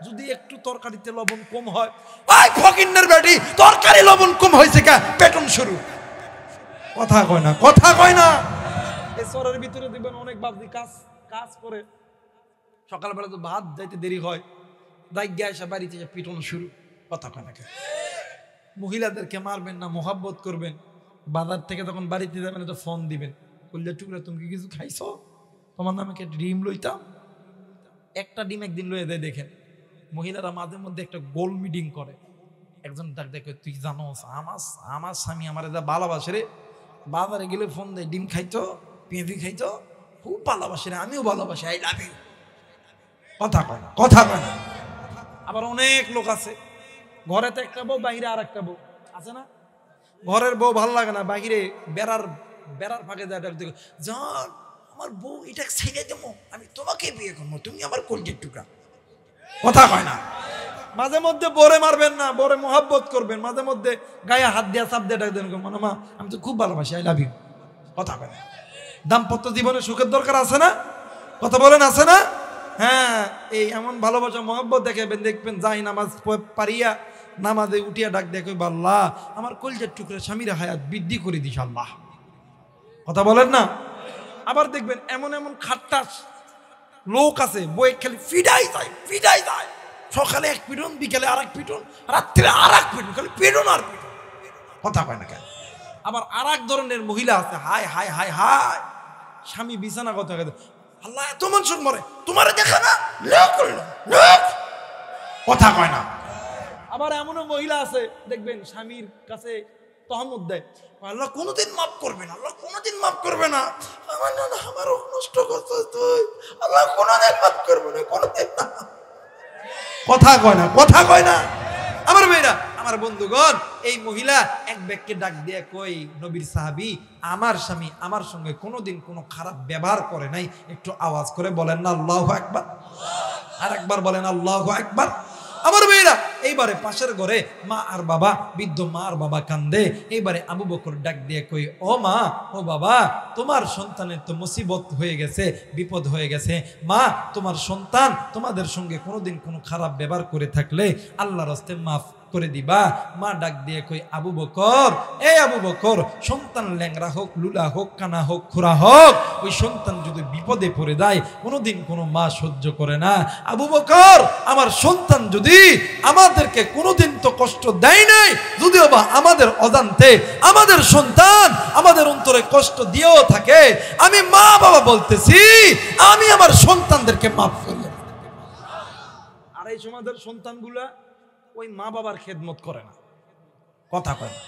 S1: যদি একটু তরকারিতে লবণ কম হয়, ওই ফকিন্নের বেটি, তরকারি লবণ কম হয়েছে কা, পেটন শুরু। কথা কয় না, কথা কয় না। এই শহরের ভিতরে দিবেন অনেক বাবদি কাজ করে, সকালবেলা তো ভাত যাইতে দেরি হয়, দাইগা এসে বাড়িতে পিটন শুরু। কথা কয় না। মহিলাদেরকে মারবেন না, মোহাব্বত করবেন। বাজার থেকে তখন বাড়িতে যাবেন তো ফোন দিবেন, কলিজা টুকরা তুমি কি কিছু খাইছো? তোমার নামে কি ডিম লইতাম? একটা ডিম একদিন লয়ে দেয়। দেখেন মহিলারা মাঝে মধ্যে একটা গোল মিটিং করে। একজন ডাক দেখে, তুই জানো আমার স্বামী আমার যা ভালোবাসে রে, বাজারে গেলে ফোন দেয়, ডিম খাইতো, পেঁপি খাইতো, খুব ভালোবাসে রে, আমিও ভালোবাসি, আই লাভ ইউ। কথা কয় না, কথা কয় না। আবার অনেক লোক আছে ঘরে তো একটা বউ, বাহিরে আর একটা বউ আছে না? ঘরের বউ ভালো লাগে না, বাহিরে বেড়ার ফাঁকে যায়, ডাক দেখো, জান আমার বউ এটা ছেড়ে দেবো, আমি তোমাকে বিয়ে করবো, তুমি আমার কলজের টুকরা। কথা কয় না। মাঝে মধ্যে বরে মারবেন না, বরে মোহাব্বত করবেন। মাঝে মধ্যে গায়ে হাত দিয়া চাপ দিয়ে ডাক দেন, মানে মা আমি তো খুব ভালোবাসি, আই লাভ ইউ। কথা কয় না। দাম্পত্য জীবনে সুখের দরকার আছে না? কথা বলেন, আছে না? হ্যাঁ, এই এমন ভালোবাসা মোহাব্বত দেখাবেন, দেখবেন যাই নামাজ পারিয়া নামাজে উঠিয়া ডাক দেখো, আল্লাহ আমার কলজের টুকরা স্বামীর হায়াত বৃদ্ধি করে দিস আল্লাহ। কথা বলেন না? আবার দেখবেন এমন এমন খাট্টাস লোক আছে, বই খালি ফিডাই যায়, সকালে এক পিটন, বিকালে আর এক পিটন, রাত্রে আর এক পিটন, খালি পিটন আর পিটন। কথা কয় না কেন? আবার আর এক ধরনের মহিলা আছে, হায় হায় হায় হায়, স্বামী বিছানা কথা কথা, আল্লাহ এত মানুষ মরে, তোমার দেখা না লোক। কথা কয় না। আবার এমনও মহিলা আছে দেখবেন স্বামীর কাছে তহমত দেয়, আল্লাহ কোনোদিন মাফ করবে না, আল্লাহ কোনোদিন মাফ করবে না, আমারও নষ্ট করতে তুই, আল্লাহ কোনোদিন মাফ করবে না, কোনোদিন না। কথা কয় না, কথা কয় না। আমার মেয়েরা, আমার বন্ধুগণ, এই মহিলা এক ব্যক্তিকে ডাক দিয়ে কই, নবীর সাহাবী, আমার স্বামী আমার সঙ্গে কোনোদিন কোনো খারাপ ব্যবহার করে নাই। একটু আওয়াজ করে বলেন না আল্লাহু আকবার। আর একবার বলেন আল্লাহু আকবার। আমার মেয়েরা, এইবারে পাশের ঘরে মা আর বাবা, বৃদ্ধ মা আর বাবা কান্দে। এইবারে আবু বকর ডাক দিয়ে কই, ও মা, ও বাবা, তোমার সন্তানের তো মুসিবত হয়ে গেছে, বিপদ হয়ে গেছে। মা, তোমার সন্তান তোমাদের সঙ্গে কোনোদিন কোনো খারাপ ব্যবহার করে থাকলে আল্লাহর হস্তে মাফ করে দিবা। মা ডাক দিয়ে কই, আবু বকর, এই আবু বকর, সন্তান ল্যাংরা হোক, লুলা হোক, কানা হোক, খোরা হোক, ওই সন্তান যদি বিপদে পড়ে যায় কোনোদিন কোনো মা সহ্য করে না। আবু বকর, আমার সন্তান যদি আমাদেরকে কোনোদিন তো কষ্ট দেয় নাই, যদিও বা আমাদের অজান্তে আমাদের সন্তান আমাদের অন্তরে কষ্ট দিয়েও থাকে, আমি মা বাবা বলতেছি, আমি আমার সন্তানদেরকে মাফ করি। আর এই সমাজের সন্তানগুলা ওই মা বাবার খেদমত করে না। কথা কয় না।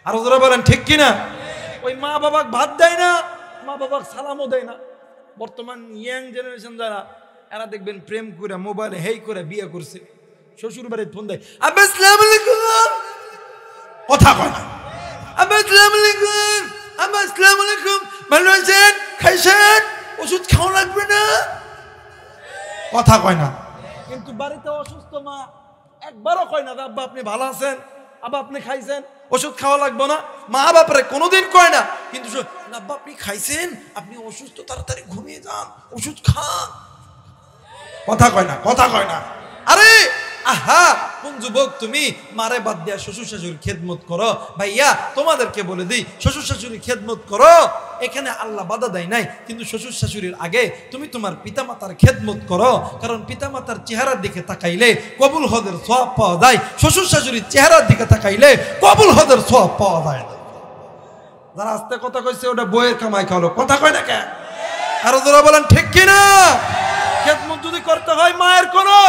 S1: আর ওরা বলেন ঠিক কিনা? ওই মা বাবাকে ভাত দেয় না, মা বাবাকে সালামও দেয় না। বর্তমান ইয়াং জেনারেশন যারা, এরা দেখবেন প্রেম করে মোবাইলে হেই করে বিয়ে করছে, শ্বশুর বাড়ির ফোন দেয়, আব্বা আসসালামু আলাইকুম। কথা কয় না। আব্বা আসসালামু আলাইকুম, আব্বা আসসালামু আলাইকুম, ভালো আছেন, খাইছেন, ওষুধ খাওয়া লাগবে না। কথা কয় না। কিন্তু বাড়িতে অসুস্থ মা একবারও কয় না, আব্বা আপনি ভালো আছেন, আব্বা আপনি খাইছেন, ওষুধ খাওয়া লাগবে না। মা বাপরে কোনোদিন কয় না, কিন্তু আব্বা আপনি খাইছেন, আপনি অসুস্থ, তাড়াতাড়ি ঘুমিয়ে যান, ওষুধ খান। কথা কয় না, কথা কয় না। আরে আহা, কোন যুবক তুমি মারে বাদ দিয়া শ্বশুর শাশুড়ির খেদমত করো? ভাইয়া তোমাদেরকে বলে দিই, শ্বশুর শাশুড়ির খেদমত করো, এখানে আল্লাহ বাধা দেয় নাই, কিন্তু শ্বশুর শাশুড়ির আগে তুমি তোমার পিতামাতার খেদমত করো, কারণ পিতামাতার চেহারার দিকে তাকাইলে কবুল হজের সওয়াব পাওয়া যায়, শ্বশুর শাশুড়ির চেহারার দিকে তাকাইলে কবুল হজের সওয়াব পাওয়া যায় না। যারা আস্তে কথা কইছে ওটা বইয়ের কামাই খাওয়ালো, কথা কয় না কে? আরো যারা বলেন ঠিক কিনা? খেদমত যদি করতে হয় মায়ের করো,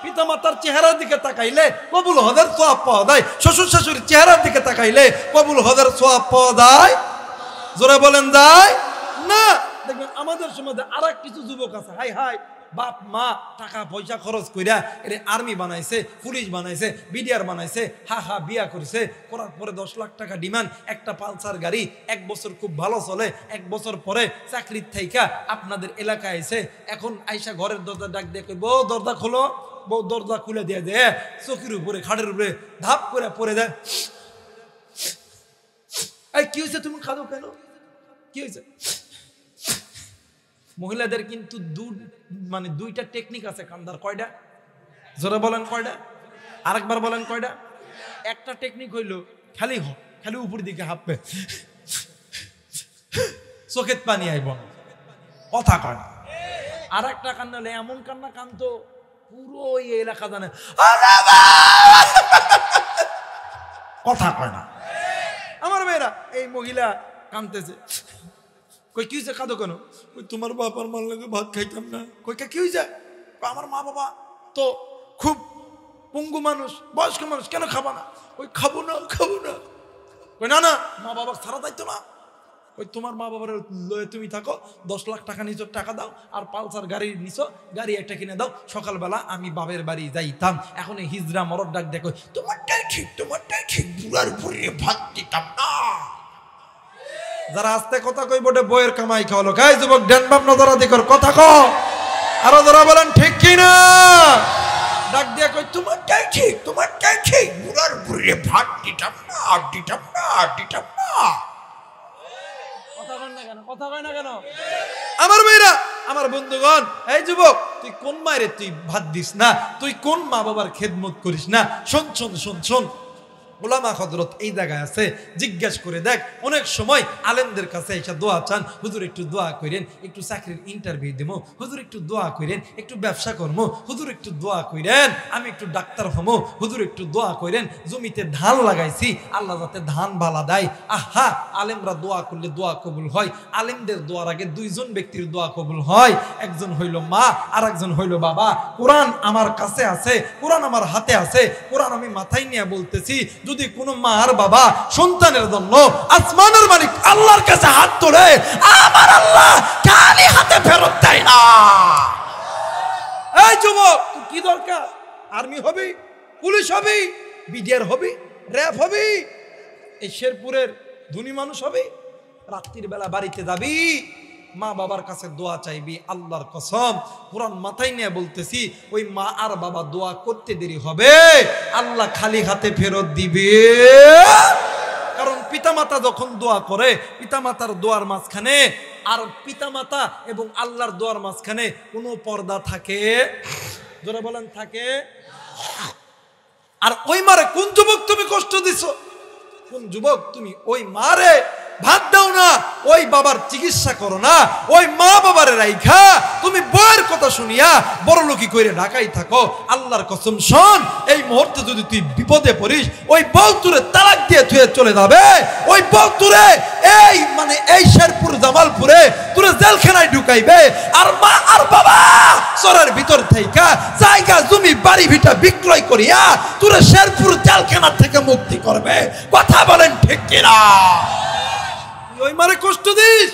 S1: পিতামাতার চেহারার দিকে তাকাইলে কবুল হজের সওয়াব পাওয়া যায়, শ্বশুর শাশুড়ির চেহারার দিকে তাকাইলে কবুল হজের সওয়াব পাওয়া যায়। জোরে বলেন যায় না? দেখবেন আমাদের সমাজে আর কিছু যুবক আছে, হাই হাই বাপ মা টাকা পয়সা খরচ কইরা এর আর্মি বানাইছে, পুলিশ বানাইছে, বিডিআর বানাইছে, হা হা বিয়া করছে, করার পরে 10 লাখ টাকা ডিমান্ড, একটা পালসার গাড়ি, 1 বছর খুব ভালো চলে, 1 বছর পরে চাকরির থাইকা আপনাদের এলাকায় এসে এখন আইসা ঘরের দরজা ডাক দিয়ে কই বউ দরজা খোলো, বউ দরজা খুলে দিয়ে দেয়, চোখের উপরে খাটের উপরে ধাপ করে পড়ে দেয়। এই কি হয়েছে, তুমি খাদো কেন, কি হয়েছে? মহিলাদের কিন্তু দুইটা টেকনিক আছে কান্দার। কয়টা? জোরে বলেন কয়টা? আরেকবার বলেন কয়টা? একটা টেকনিক হইল খালি উপর দিকে হাঁপবে, চোখের পানি আইব না, কথা কয় না। আর একটা কান্না হলে এমন কান্না কান্ত পুরো এই এলাকা জানে, কথা কয় না। আমার মেয়েরা এই মহিলা কাঁদতেছে, কই কি হয়েছে, কাঁদো কেন? কই তোমার বাবার মার লাগে ভাত খাইতাম না। কই কি হয়েছে? আমার মা বাবা তো খুব পঙ্গু মানুষ, বয়স্ক মানুষ, কেন খাবা না? ওই খাবো না। কই না মা বাবার ছাড়া দায়িত্ব না। ওই তোমার মা বাবার লয়ে তুমি থাকো, 10 লাখ টাকা নিছো, টাকা দাও, আর পালসার গাড়ি নিছো, গাড়ি একটা কিনে দাও। সকালবেলা আমি বাবের বাড়ি যাইতাম, এখন এই হিজড়া মরদ ডাক দেখো, তোমারটাই ঠিক বুড়ার উপরে ভাত দিতাম না। যারা আস্তে কথা কই বটে বইয়ের কামাই খাওয়ালো, গাই যুবক ড্যান বাপ নজরা দিকর কথা কও। আরো যারা বলেন ঠিক কিনা? ডাক দিয়া কই তোমারটাই ঠিক বুড়ার উপরে ভাত দিতাম না। কথা কয় না কেন? আমার মেয়েরা, আমার বন্ধুগণ, এই যুবক তুই কোন মায়ের তুই ভাত দিস না, তুই কোন মা বাবার খেদমত করিস না? শোন ওলামা হযরত এই জায়গায় আছে, জিজ্ঞাসা করে দেখ। অনেক সময় আলেমদের কাছে এসে দোয়া চান, হুজুর একটু দোয়া করেন, একটু চাকরির ইন্টারভিউ দেবো, হুজুর একটু দোয়া করেন, একটু ব্যবসা করবো, হুজুর একটু দোয়া করেন, আমি একটু ডাক্তার হবো, হুজুর একটু দোয়া করেন, জমিতে ধান লাগাইছি আল্লাহ যাতে ধান ভালা দেয়। আহা, আলেমরা দোয়া করলে দোয়া কবুল হয়। আলেমদের দোয়ার আগে 2 জন ব্যক্তির দোয়া কবুল হয়, একজন হইল মা আর একজন হইল বাবা। কোরআন আমার কাছে আছে, কোরআন আমার হাতে আছে, কোরআন আমি মাথায় নিয়ে বলতেছি, যদি কোনো মা আর বাবা সন্তানের জন্য আসমানের মালিক আল্লাহর কাছে হাত তোলে, আমার আল্লাহ খালি হাতে ফেরত দেয় না। এই যুবক, তুই কি দরকার? আর্মি হবি, পুলিশ হবি, বিডিআর হবি, র‍্যাব হবি, এই শেরপুরের ধনী মানুষ হবি, রাত্রির বেলা বাড়িতে যাবি, মা বাবার কাছে দোয়া চাইবি। আল্লাহর কসম, কোরআন মাথায় নিয়ে বলতেছি, ওই মা আর বাবা দোয়া করতে দেরি হবে, আল্লাহ খালি হাতে ফেরত দিবে। কারণ পিতামাতা যখন দোয়া করে, পিতামাতার দোয়ার মাঝখানে আর পিতামাতা এবং আল্লাহর দোয়ার মাঝখানে কোনো পর্দা থাকে? যারা বলেন থাকে। আর ওই মারে কোন যুবক তুমি কষ্ট দিছো? কোন যুবক তুমি ওই মারে ভাত দাও না, ওই বাবার চিকিৎসা করো না, ওই মা বাবার রাইখা তুমি বউয়ের কথা শুনিয়া বড়লোকি করে ঢাকাই থাকো? আল্লাহর কসম শোন, এই মুহূর্তে যদি তুই বিপদে পড়িস, ওই বউ তুরে তালাক দিয়ে থুয়ে চলে যাবে, ওই বউ তুরে এই শেরপুর জামালপুরে তুরে জেলখানায় ঢুকাইবে, আর মা আর বাবা চরের ভিতর থেকে জায়গা জমি বাড়ি ভিটা বিক্রয় করিয়া তুরে শেরপুর জেলখানা থেকে মুক্তি করবে। কথা বলেন ঠিক কিনা? ওই মারে কষ্ট দিস,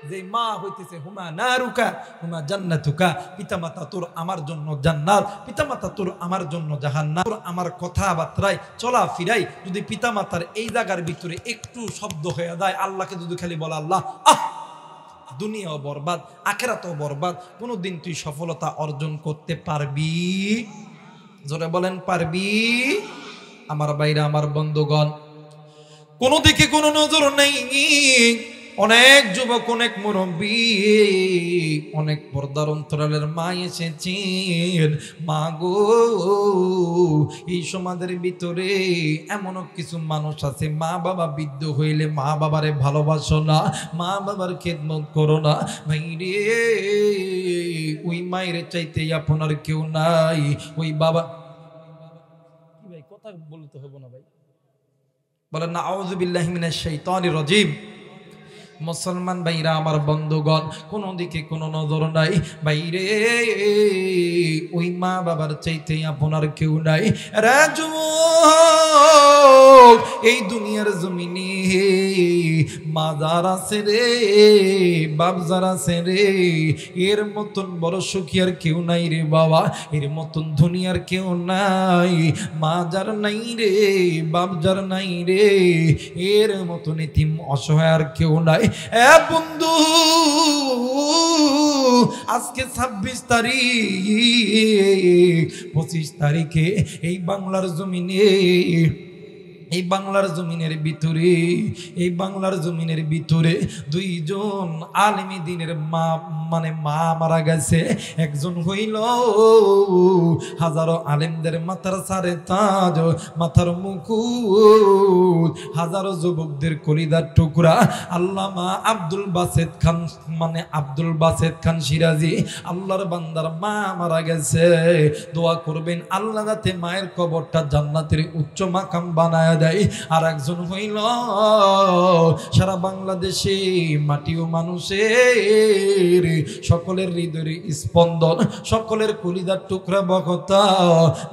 S1: যে মা হইতেছে হুমা নারুকা হুমা জান্নাতুকা, পিতামাতা তোর আমার জন্য জান্নাত, পিতামাতা তোর আমার জন্য জাহান্নাম। তোর আমার কথাবার্তায় চলা ফিরাই যদি পিতামাতার এই জায়গার ভিতরে একটু শব্দ হয়ে যায়, আল্লাহকে যদি খালি বলা আল্লাহ, দুনিয়াও বরবাদ, আখিরাতও বরবাদ, কোনোদিন তুই সফলতা অর্জন করতে পারবি? জোরে বলেন পারবি? আমার ভাইরা, আমার বন্ধুগণ, কোনো দিকে কোনো নজর নেই, অনেক যুবক, অনেক মুরব্বী, অনেক পর্দার অন্তরালের মা এসেছেন। মা গো, এই সমাজের ভিতরে এমনও কিছু মানুষ আছে, মা বাবা বৃদ্ধ হইলে মা বাবারে ভালোবাসো না, মা বাবার খেদমত করো না। ভাই রে, ওই মায়ের চাইতে আপনার কেউ নাই। ওই বাবা, কি ভাই কথা বলতে হবে না ভাই, বলেন না আউযু বিল্লাহি মিনাশ শাইতানির রাজিম। মুসলমান ভাইরা আমার, বন্ধুগণ, কোন দিকে কোনো নজর নাই। বাইরে ওই মা বাবার চাইতে আপনার কেউ নাই। এই দুনিয়ার জমিনে মা যারা আছে রে, বাপ যারা আছে রে, এর মতন বড় সুখী আর কেউ নাই রে বাবা। এর মতন দুনিয়ার কেউ নাই। মা যার নাই রে, বাপ যার নাই রে, এর মতন এতিম অসহায় আর কেউ নাই। এ বন্ধু, আজকে 26 তারিখ, 25 তারিখে এই বাংলার জমিনে, এই বাংলার জমিনের ভিতরে, এই বাংলার জমিনের ভিতরে দুইজন আলেমী দ্বীনের মা, মানে মা মারা গেছে। একজন হইল হাজারো আলেমদের মাথার সারে তাজ, মাথার মুকুট, হাজারো যুবকদের কলিদার টুকরা আল্লামা আব্দুল বাসেত খান, মানে আব্দুল বাসেত খান সিরাজি, আল্লাহর বান্দার মা মারা গেছে। দোয়া করবেন আল্লাহ যাতে মায়ের কবরটা জান্নাতের উচ্চ মাকাম বানায় দেয়। আর একজন হইল সারা বাংলাদেশে মাটি ও মানুষের সকলের হৃদয়ের স্পন্দন, সকলের কলিদার টুকরা বকতা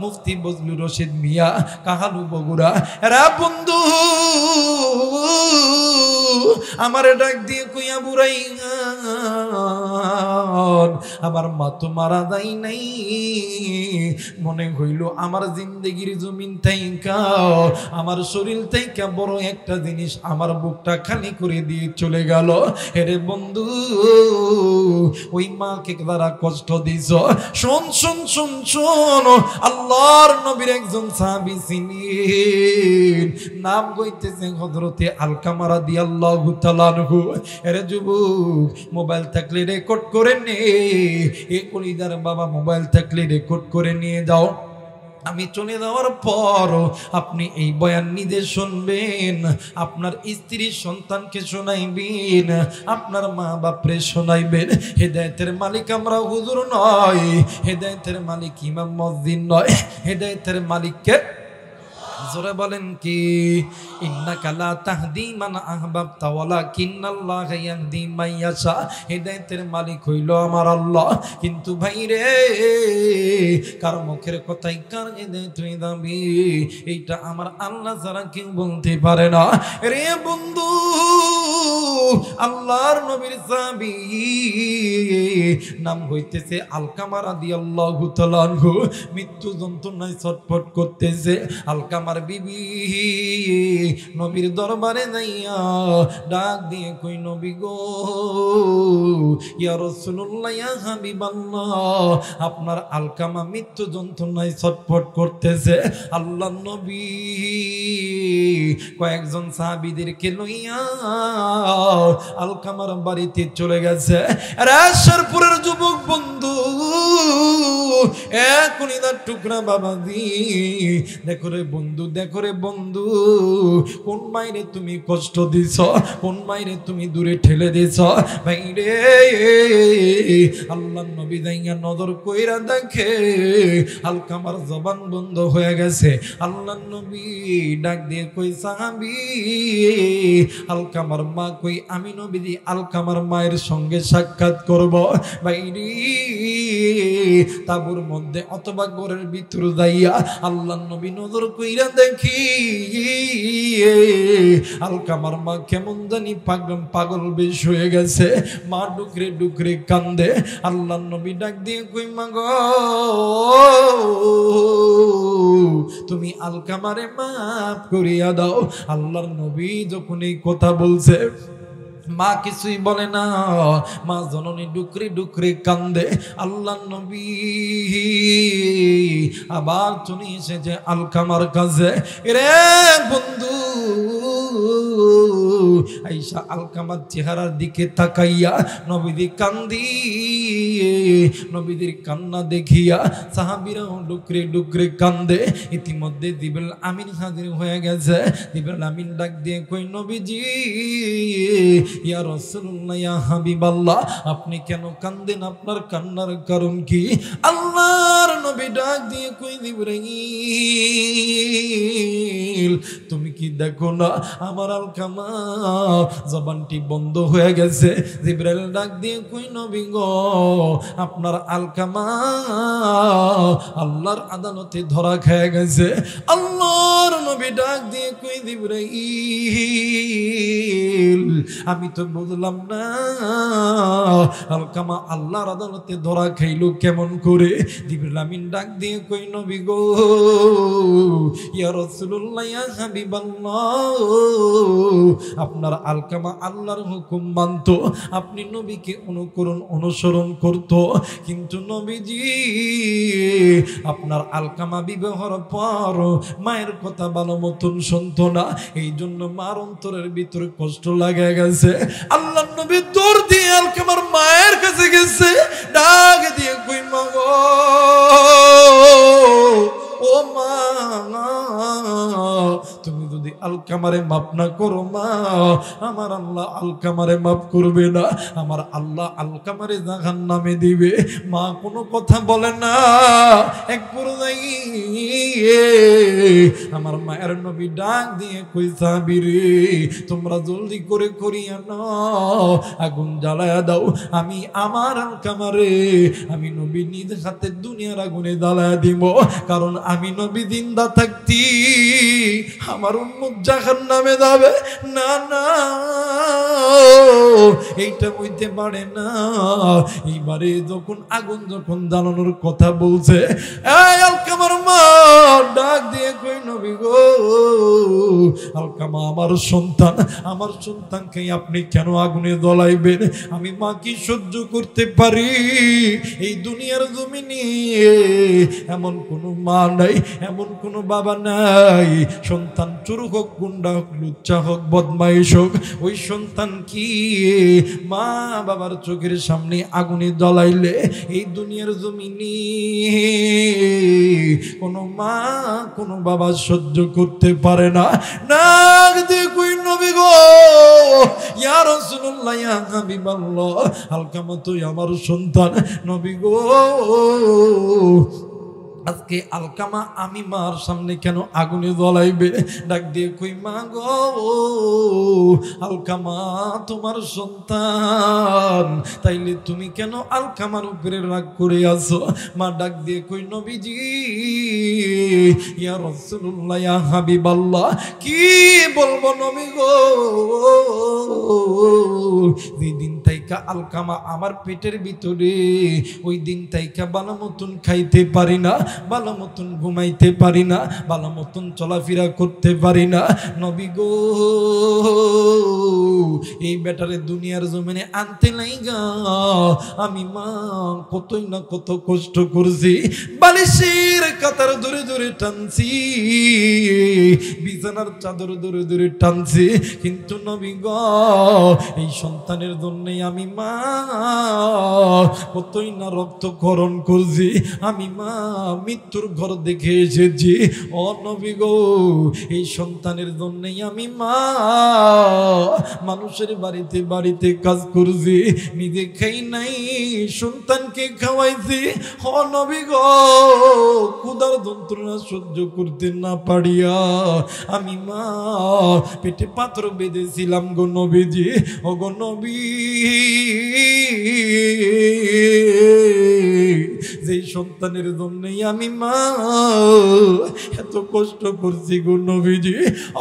S1: মুফতি বজলুর রশিদ মিয়া, কাহালু বগুড়া। এরা বন্ধু আমার ডাক দিয়ে কইয়া বুড়াই, আমার মা তো মারা যায় নাই। মনে হইল আমার জিন্দেগির জমিন থাইকা, আমার শরীর থেকে বড় একটা জিনিস আমার বুকটা খালি করে দিয়ে চলে গেল। হেরে বন্ধু, ওই মাকে যারা কষ্ট দিছ, শোন শোন শোন শোন, আল্লাহর নবীর একজন সাহাবী ছিলেন, নাম কইতেছে হযরতে আলকামা রাদিয়াল্লাহু তাআলা আনহু। এরে যুবক, মোবাইল থাকলে রেকর্ড করে নে, এ কলিদার বাবা মোবাইল থাকলে রেকর্ড করে নিয়ে যাও। আমি চলে যাওয়ার পর আপনি এই বয়ান নিজে শুনবেন, আপনার স্ত্রী সন্তানকে শোনাইবেন, আপনার মা বাপরে শোনাইবেন। হেদায়েতের মালিক আমরা হুজুর নয়, হেদায়েতের মালিক ইমাম মসজিদ নয়, হেদায়েতের মালিককে জোরে বলেন কি? ইন্নাকা লা তাহদি মান আহবাবতা ওয়ালাকিন্নাল্লাহা ইয়াহদি মান ইয়াশা। হেদায়েতের মালিক হইল আমার আল্লাহ, কিন্তু ভাই রে, কার মুখের কথাই কার হেদায়েত হয়ে যাবে এইটা আমার আল্লাহ ছাড়া কেউ বলতে পারে না। রে বন্ধু, আল্লাহর নবীর সাহাবী নাম হইতেছে আলকামা রাদিয়াল্লাহু তাআলা আনহু। মৃত্যু যন্ত্রণায় ছটফট করতেছে। আলকামার বিবি নবীর দরবারে যাইয়া ডাক দিয়ে কই, নবী গো, ইয়া রাসূলুল্লাহ, ইয়া হাবিবাল্লাহ, আপনার আলকামা মৃত্যু যন্ত্রণায় ছটফট করতেছে। আল্লাহর নবী কয়েকজন সাহাবীদেরকে লইয়া আলকামার বাড়িতে চলে গেছে। রাজশাহীপুরের যুবক বন্ধু, কলিদার টুকরা বাবাজি, দেখো রে বন্ধু, দেখো রে বন্ধু, কোন মাইরে তুমি কষ্ট দিছ, কোন মাইরে তুমি দূরে ঠেলে দিছ। ভাই রে, আল্লাহর নবী যাইয়া নজর কইরা দেখে আলকামার জবান বন্ধ হয়ে গেছে। আল্লাহর নবী ডাক দিয়ে কই, সাহাবী, আলকামার মা কই? আমি নবীজি আলকামার মায়ের সঙ্গে সাক্ষাৎ করব। ভাই রে, তাবুর মধ্যে অথবা ঘরের ভিতর যাইয়া আল্লাহর নবী নজর কইরা দেখি আলকামার মা কেমন জানি পাগল বেশ হয়ে গেছে। মা ডুকরে ডুকরে কান্দে। আল্লাহর নবী ডাক দিয়ে কই, মা গো, তুমি আলকামারে মাফ করিয়া দাও। আল্লাহর নবী যখন এই কথা বলছে, মা কিছুই বলে না, মা জননী ডুকরে ডুকরে কান্দে। আল্লাহর নবী আবার চলে এসেছে আলকামার কাছে। রে বন্ধু, আইসা আলকামার চেহারার দিকে তাকাইয়া নবীজি কান্দি, নবীজির কান্না দেখিয়া সাহাবীরাও ডুকরে ডুকরে কান্দে। ইতিমধ্যে জিবরিল আমিন হাজির হয়ে গেছে। জিবরিল আমিন ডাক দিয়ে কই নবীজি, ইয়া রাসূলুল্লাহ, ইয়া হাবিবাল্লাহ, আপনি কেন কান্দেন? আপনার কান্নার কারণ কি? আল্লাহর নবী ডাক দিয়ে কই জিবরাইল, তুমি কি দেখো না আমার আলকামা জবানটি বন্ধ হয়ে গেছে? জিবরাইল ডাক দিয়ে কই নবী গো, আপনার আলকামা আল্লাহর আদালতে ধরা খেয়ে গেছে। আল্লাহর নবী ডাক দিয়ে কই জিবরাইল, আমি তো বুঝলাম না আলকামা আল্লাহর আদালতে ধরা খাইলো কেমন করে? জিবরিল আমিন ডাক দিয়ে কই নবী গো, ইয়া রাসূলুল্লাহ, ইয়া হাবিবাল্লাহ, আপনার আলকামা আল্লাহর হুকুম মানতো, আপনি নবীকে অনুসরণ করত, কিন্তু নবীজি আপনার আলকামা বিবাহর পর মায়ের কথা ভালো মতন শুনতো না, এই জন্য মার অন্তরের ভিতরে কষ্ট লাগে গেছে। আল্লাহ নবী দৌড় দিয়ে আলকামার মায়ের কাছে গেছে, ডাক দিয়ে কই মা গো, ও মা, তুমি যদি আলকামারে মাফ না করো মা, আমার আল্লাহ আলকামারে মাফ করবে না, আমার আল্লাহ আলকামারে জাহান্নামে দিবে। মা কোনো কথা বলে না। এক পর্যায়ে আমার মায়ের নবী ডাক দিয়ে কই সাহাবীরে, তোমরা জলদি করে করিয়া নাও, আগুন জ্বালায়া দাও, আমি আমার আলকামারে আমি নবী নিজ হাতে দুনিয়ার আগুনে জ্বালায়া দিব, কারণ আমি নবী জিন্দা থাকতি আমার উম্মত জাহান্নামে যাবে না। না, এইটা হইতে পারে না। এইবারে যখন আগুন যখন জ্বালানোর কথা বলছে, এই আলকামার মা ডাক দিয়ে কই নবী গো, আলকামা আমার সন্তান, আমার সন্তানকে আপনি কেন আগুনে জ্বলাইবেন? আমি মা কি সহ্য করতে পারি? এই দুনিয়ার জমিনে এমন কোনো মা নাই, এমন কোনো বাবা নাই, সন্তান চোর হোক, গুন্ডা হোক, লুচ্চা হোক, বদমাইশ হোক, ওই সন্তান কি মা বাবার চোখের সামনে আগুনে জ্বলাইলে এই দুনিয়ার জমিনে কোনো মা কোনো বাবা সহ্য করতে পারে না। না দেখুই নবী গো, ইয়া রাসূলুল্লাহ, ইয়া হাবিবাল্লাহ, আলকামা তুই আমার সন্তান, নবী গো আজকে আলকামা আমি মার সামনে কেন আগুনে জ্বলাইবে? ডাক দিয়ে কই মা গো, আলকামা তোমার সন্তান, তাইলে তুমি কেন আলকামার উপরে রাগ করে আছো? মা ডাক দিয়ে কই নবীজি, ইয়া রাসূলুল্লাহ, ইয়া হাবিবাল্লাহ, কি বলবো নবী গো, যেদিন তাইকা আলকামা আমার পেটের ভিতরে, ওই দিন তাইকা ভালো মতন খাইতে পারি না, ভালো মতন ঘুমাইতে পারি না, ভালো মতন চলাফেরা করতে পারি না। নবী গো এই বেটারে দুনিয়ার জমিনে আনতে লাইগা আমি মা কতই না কত কষ্ট করছি, বালিশের কাতার ধরে ধরে টানছি, বিছানার চাদর ধরে ধরে টানছি, কিন্তু নবী গো এই সন্তানের জন্যে আমি মা কতই না রক্তক্ষরণ করছি, আমি মা মৃত্যুর ঘর দেখে এসেছি। ও নবী গো এই সন্তানের জন্যই আমি মা মানুষের বাড়িতে বাড়িতে কাজ করছি, নিজে খাই নাই, সন্তানকে খাওয়াইছি। ও নবী গো ক্ষুধার যন্ত্রণা সহ্য করতে না পারিয়া আমি মা পেটে পাথর বেঁধেছিলাম গো নবীজি। ও গো নবী যেই সন্তানের জন্যই আমি মা এত কষ্ট করছি গো নবীজি।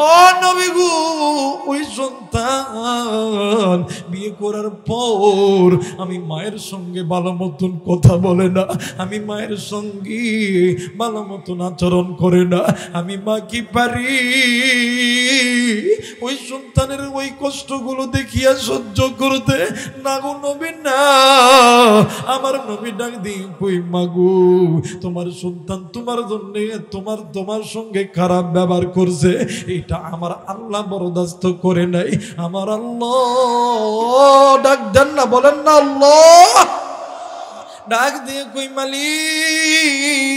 S1: ও নবী গো ওই সন্তান বিয়ে করার পর আমি মায়ের সঙ্গে ভালো মতন কথা বলে না, আমি মায়ের সঙ্গে ভালো মতন আচরণ করে না, আমি মা কি পারি ওই সন্তানের ওই কষ্টগুলো দেখিয়া সহ্য করতে? না গো নবী না, আমার নবী ডাক দিয়ে কই মাগো তোমার সন্তান তোমার জন্য তোমার সঙ্গে খারাপ ব্যবহার করছে, এটা আমার আল্লাহ বরদাস্ত করে নাই। আমার আল্লাহ ডাক দেন না, বলেন না আল্লাহ। ডাক দিয়ে কই মালিক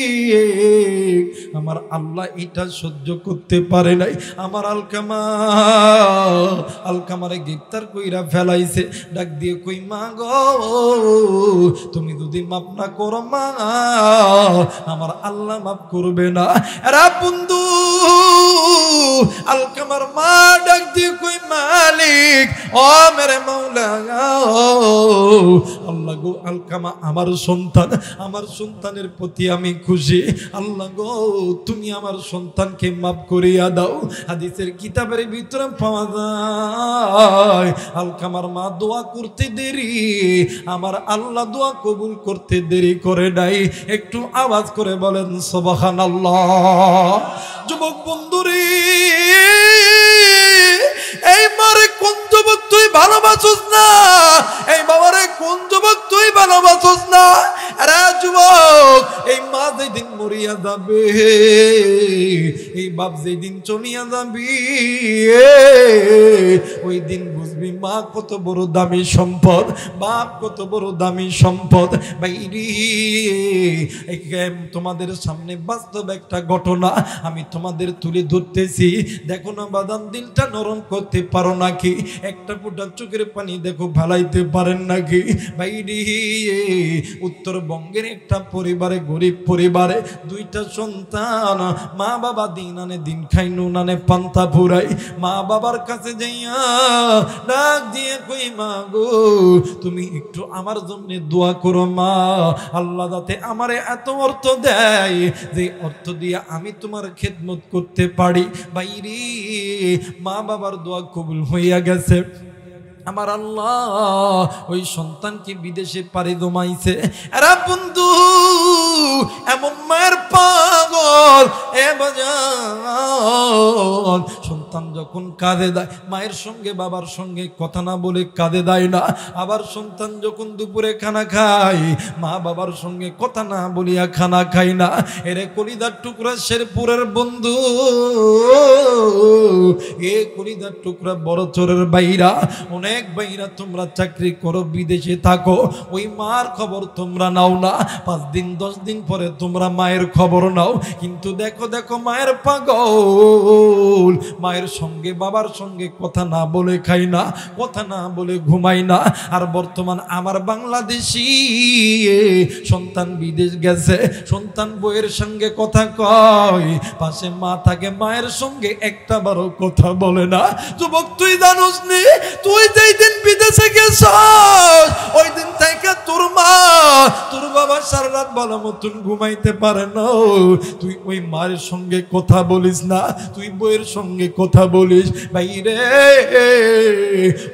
S1: আমার আল্লাহ এটা সহ্য করতে পারে নাই। আমার আলকামারে গ্রেফতার কইরা ফেলাইছে। ডাক দিয়ে কই মা গো তুমি যদি মাফ না করো মা আমার আল্লাহ মাফ করবে না। এরা বন্ধু আলকামার মা ডাক দিয়ে কই মালিক ও মেরে মাওলা আল্লাহ গো আলকামা আমার সন্তান, আমার সন্তানের প্রতি আমি খুশি। আল্লাহ গো তুমি আমার সন্তানকে মাফ করিয়া দাও। হাদিসের কিতাবের ভিতরে পাওয়া যায় আলকামার মা দোয়া করতে দেরি, আমার আল্লাহ দোয়া কবুল করতে দেরি করে নাই। একটু আওয়াজ করে বলেন সুবহানাল্লাহ। যুবক বন্ধুরে এই মারে কোন যুবক তুই ভালোবাসোস না, এই বাবারে কোন যুবক তুই ভালোবাসোস না। আরে যুবক এই মা যেদিন মরিয়া যাবে, এই বাপ যেদিন চলিয়া যাবি, ওই দিন বুঝবি মা কত বড় দামি সম্পদ, বাপ কত বড় দামি সম্পদ। বাইরে তোমাদের সামনে বাস্তব একটা ঘটনা আমি তোমাদের তুলে ধরতেছি। দেখো না বাদাম দিলটা নরম করতে পারো নাকি? একটা ফোঁটা চোখের পানি দেখো ভালাইতে পারেন নাকি? বাইরে উত্তরবঙ্গের একটা পরিবারে, গরিব পরিবারে দুইটা সন্তান, মা বাবা দিন আনে দিন খাই নুন আনে পান্তা ফুরাই। মা বাবার কাছে যাইয়া ডাক দিয়ে কই মা গো তুমি একটু আমার জন্য দোয়া করো মা, আল্লাহ যাতে আমারে এত অর্থ দেয় যে অর্থ দিয়ে আমি তোমার খেদমত করতে পারি। বাইরে মা বাবার দোয়া কবুল হইয়া গেছে। আমার আল্লাহ ওই সন্তানকে বিদেশে পাড়ি জমাইছে। এরা বন্ধু এমন মায়ের পাগল এ বাজান, সন্তান যখন কাঁদে দেয় মায়ের সঙ্গে বাবার সঙ্গে কথা না বলে কাঁদে দেয় না। আবার সন্তান যখন দুপুরে খানা খায় মা বাবার সঙ্গে কথা না বলিয়া খানা খায় না। এরে কলিদার টুকরা শেরপুরের বন্ধু, এ কলিদার টুকরা বড় চোরের বাইরা, অনেক বাইরা তোমরা চাকরি করো বিদেশে থাকো, ওই মার খবর তোমরা নাও না। 5 দিন 10 দিন পরে তোমরা মায়ের খবর নাও। কিন্তু দেখো দেখো মায়ের পাগল, মায়ের সঙ্গে বাবার সঙ্গে কথা না বলে খাই না, কথা না বলে ঘুমাই না। আর বর্তমান আমার বাংলাদেশি সন্তান বিদেশ গেছে, সন্তান বইয়ের সঙ্গে কথা কয়, পাশে মা থাকে মায়ের সঙ্গে একটা বারও কথা বলে না। যুবক তুই জানোস নি, তুই যেই দিন বিদেশে গেছ ওই দিন থেকে তোর মা তোর বাবা সারা রাত ভালো মতন ঘুমাইতে পারে না। তুই ওই মায়ের সঙ্গে কথা বলিস না, তুই বইয়ের সঙ্গে কথা বলিস। ভাইরে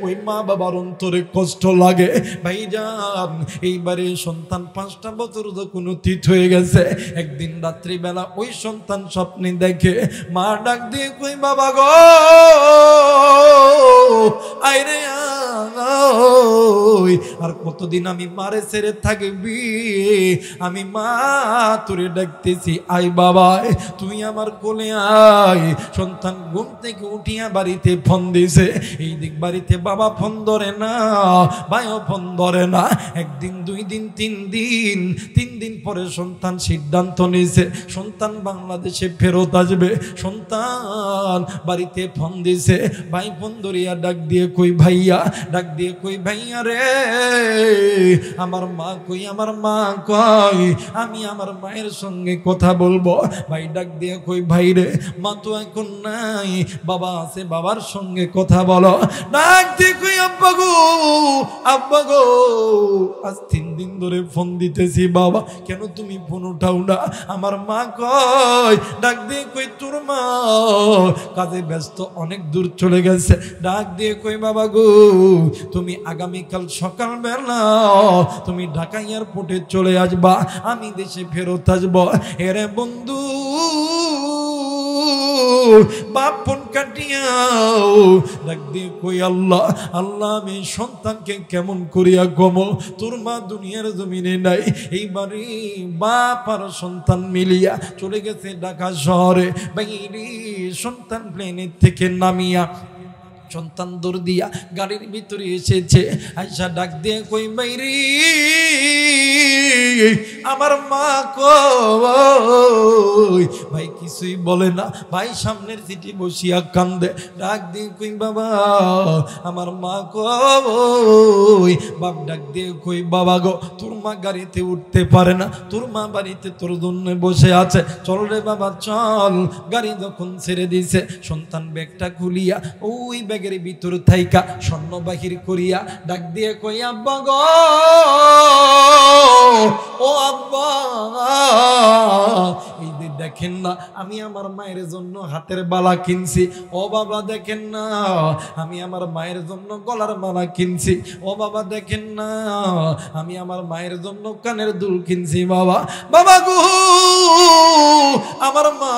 S1: ওই মা বাবার অন্তরে কষ্ট লাগে। ভাইজান এইবারে সন্তান 5টা বছর যখন অতীত হয়ে গেছে, একদিন রাত্রিবেলা ওই সন্তান স্বপ্নে দেখে মা ডাক দিয়ে কই বাবা গো আইরে আর কতদিন আমি মারে ছেড়ে থাকবি, আমি মা তোরে ডাকতেছি আই বাবা তুই আমার কোলে আয়। সন্তান ঘুম থেকে উঠিয়া বাড়িতে ফোন দিছে, এই দিক বাড়িতে বাবা ফোন ধরে না, ভাইও ফোন ধরে না। একদিন 2 দিন 3 দিন পরে সন্তান সিদ্ধান্ত নিয়েছে সন্তান বাংলাদেশে ফেরত আসবে। সন্তান বাড়িতে ফোন দিছে, ভাই ফোন ধরিয়া ডাক দিয়ে কই ভাইয়া, ডাক দিয়ে কই ভাইয়া রে আমার মা কই, আমার মা কই, আমি আমার মায়ের সঙ্গে কথা বলবো। ভাই ডাক দিয়ে কই ভাই রে মা তো এখন নাই, বাবা আছে, বাবার সঙ্গে কথা বলো। ডাক দিয়ে কই আব্বা গো, আব্বা গো আজ 3 দিন ধরে ফোন দিতেছি বাবা, কেন তুমি ফোন উঠাও না? আমার মা কই, ডাক দিয়ে কই তোর মা কাজে ব্যস্ত, অনেক দূর চলে গেছে। ডাক দিয়ে কই বাবা গো তুমি আগামীকাল সকালবেলা তুমি ঢাকা এয়ারপোর্টে চলে আসবা, আমি দেশে ফেরত আসবো। এরে বন্ধু বাপ ফোন কাটিয়াও ডাক দিয়ে কই আল্লাহ আল্লাহ আমি সন্তানকে কেমন করিয়া গমো, তোর মা দুনিয়ার জমিনে নাই। এইবারে বাপ আর সন্তান মিলিয়া চলে গেছে ঢাকা শহরে। বাইরে সন্তান প্লেনের থেকে নামিয়া সন্তান দৌড় দিয়া গাড়ির ভিতরে এসেছে, আয়সা ডাক দিয়ে কই বাইরে আমার মা কই? ভাই কিছুই বলে না, ভাই সামনের সিটি বসিয়া কান্দে। ডাক দিয়ে কই বাবা আমার মা কই? বাপ ডাক দিয়ে কই বাবা গো তোর মা গাড়িতে উঠতে পারে না, তোর মা বাড়িতে তোর জন্য বসে আছে, চল রে বাবা চল। গাড়ি যখন ছেড়ে দিছে সন্তান ব্যাগটা খুলিয়া ওই ব্যাগের ভিতর থাইকা স্বর্ণ বাহির করিয়া ডাক দিয়ে কই আব্বা গো ও আব্বা, এই যে দেখেন না আমি আমার মায়ের জন্য হাতের বালা কিনছি। ও বাবা দেখেন না আমি আমার মায়ের জন্য গলার মালা কিনছি। ও বাবা দেখেন না আমি আমার মায়ের জন্য কানের দুল কিনছি। বাবা বাবা গো আমার মা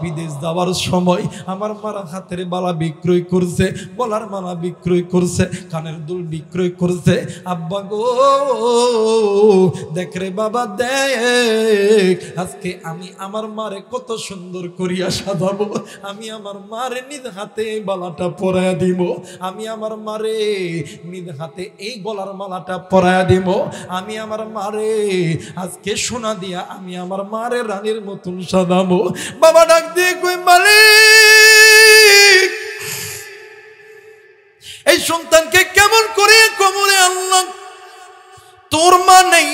S1: বিদেশ যাওয়ার সময় আমার মার হাতের বালা বিক্রয় করছে, গলার মালা বিক্রয় করছে, কানের দুল বিক্রয় করছে। আব্বা গো দেখ রে বাবা দেখ আজকে আমি আমার মারে কত সুন্দর করিয়া সাজাবো, আমি আমার মারে নিজ হাতে বালাটা পরাইয়া দিব, আমি আমার মারে নিজ হাতে এই গলার মালাটা পরাইয়া দিব, আমি আমার মারে আজকে সোনা দিয়া আমি আমার মারে রানীর মতন সাজাবো। বাবা ডাক দিয়ে কই মালিক এই সন্তানকে কেমন করে কবরে আনলাম, তোর মা নেই।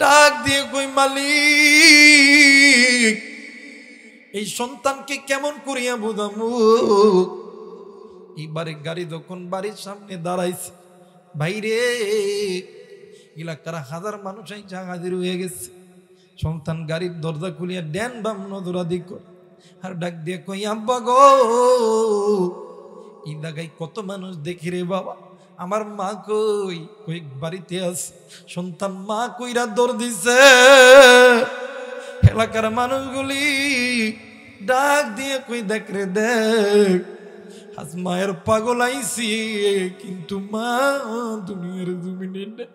S1: ডাক দিয়ে কই মালিক এই সন্তানকে কেমন করিয়া বুঝামু? এইবারে গাড়ি যখন বাড়ির সামনে দাঁড়াইছে, বাইরে এলাকার হাজার মানুষ এই হাজির হয়ে গেছে। সন্তান গাড়ির দরজা খুলিয়া ড্যান বাম নজরাদি কর আর ডাক দিয়ে কই আব্বা গো এই জায়গায় কত মানুষ দেখি রে বাবা, আমার মা কই? কই বাড়িতে আছে। সন্তান মা কইরা দৌড় দিছে। এলাকার মানুষগুলি ডাক দিয়ে কই দেখ রে দেখ আজ মায়ের পাগল আইছি, কিন্তু মা দুনিয়ার জমিনে নেই।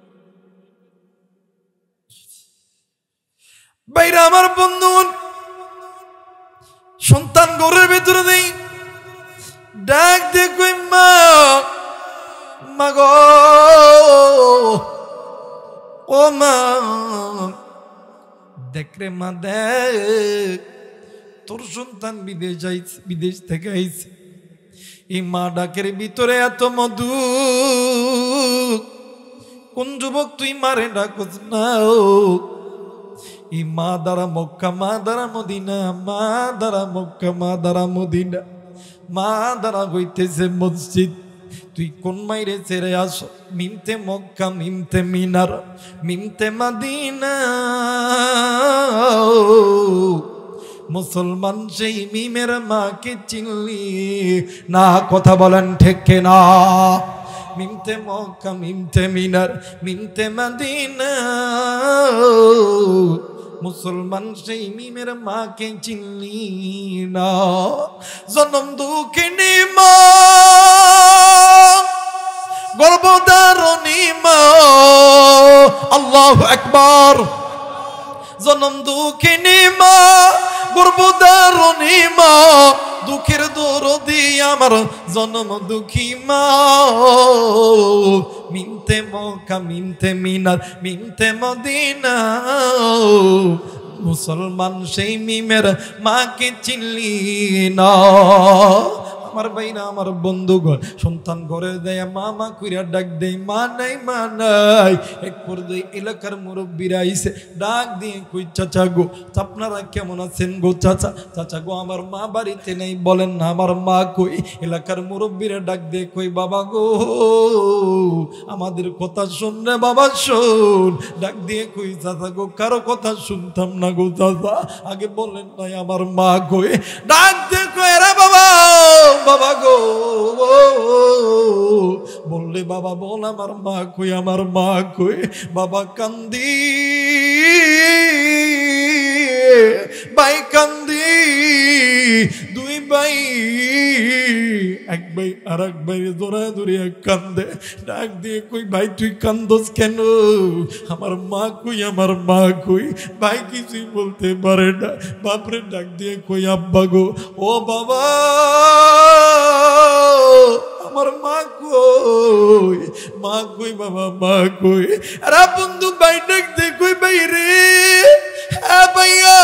S1: বাইরে আমার বন্ধু সন্তান ঘরের ভেতরে নেই, ডাক দিয়ে কই মা মাগো ও মা দেখ রে মা দেখ তোর সন্তান বিদেশ যাইছে, বিদেশ থেকে আইছে। এই মা ডাকের ভিতরে এত মধু, কোন যুবক তুই মারে ডাকছ না? এই মা দ্বারা মক্কা, মা দ্বারা মদিনা, মা দ্বারা মক্কা, মা দ্বারা মদিনা, মা দ্বারা হইতেছে মসজিদ। তুই কোন মাইরে ছেড়ে আস? মিমতে মক্কা, মিমতে মিনার, মিমতে মদিনা। মুসলমান সেই মিমের মাকে চিনলি না? কথা বলেন ঠিক না? মিমতে মক্কা, মিমতে মিনার, মিমতে মদিনা। মুসলমান সেই মিমের মাকে চিনলি না? জনম দুঃখিনী মা, গর্ভধারণী মা, আল্লাহু আকবার। জনম দুঃখিনী মা, গর্ভধারণী মা, দুঃখের দরদি আমার জনম দুঃখী মা। মিনতে মক্কা, মিনতে মিনার, মিনতে মদিনা। মুসলমান সেই মিমের মাকে চিনলি না? আমার ভাইরা আমার বন্ধুগণ সন্তান ঘরে দেয় মা মা কইরা ডাক দেয়, মা নাই মা নাই। এক পর্যায়ে এলাকার মুরব্বীরা আইছে, ডাক দিয়ে কই চাচা গো আপনারা কেমন আছেন গো? চাচা চাচা গো আমার মা বাড়িতে নেই, বলেন না আমার মা কই? এলাকার মুরব্বীরা ডাক দিয়ে কই বাবা গো আমাদের কথা শোন রে বাবা শোন। ডাক দিয়ে কই চাচা গো কারো কথা শুনতাম না গো চাচা, আগে বলেন নাই আমার মা কই? ডাক দিয়ে কই রে বাবা বাবা গো বললে বাবা বল আমার মা কই, আমার মা কই? বাবা কান্দি ভাই কান্দি, দুই ভাই, এক ভাই আর এক ভাই জোড়া ধরিয়া কান্দে, ডাক দিয়ে কই ভাই তুই কান্দস কেন? আমার মা কই, আমার মা কই? ভাই কিছুই বলতে পারে না। বাপরে ডাক দিয়ে কই আব্বা গো, ও বাবা আমার মা কই, মা কই বাবা, মা কই? আর বন্ধু ভাই ডাক দিয়ে কই ভাই রে, হ্যাঁ ভাইয়া,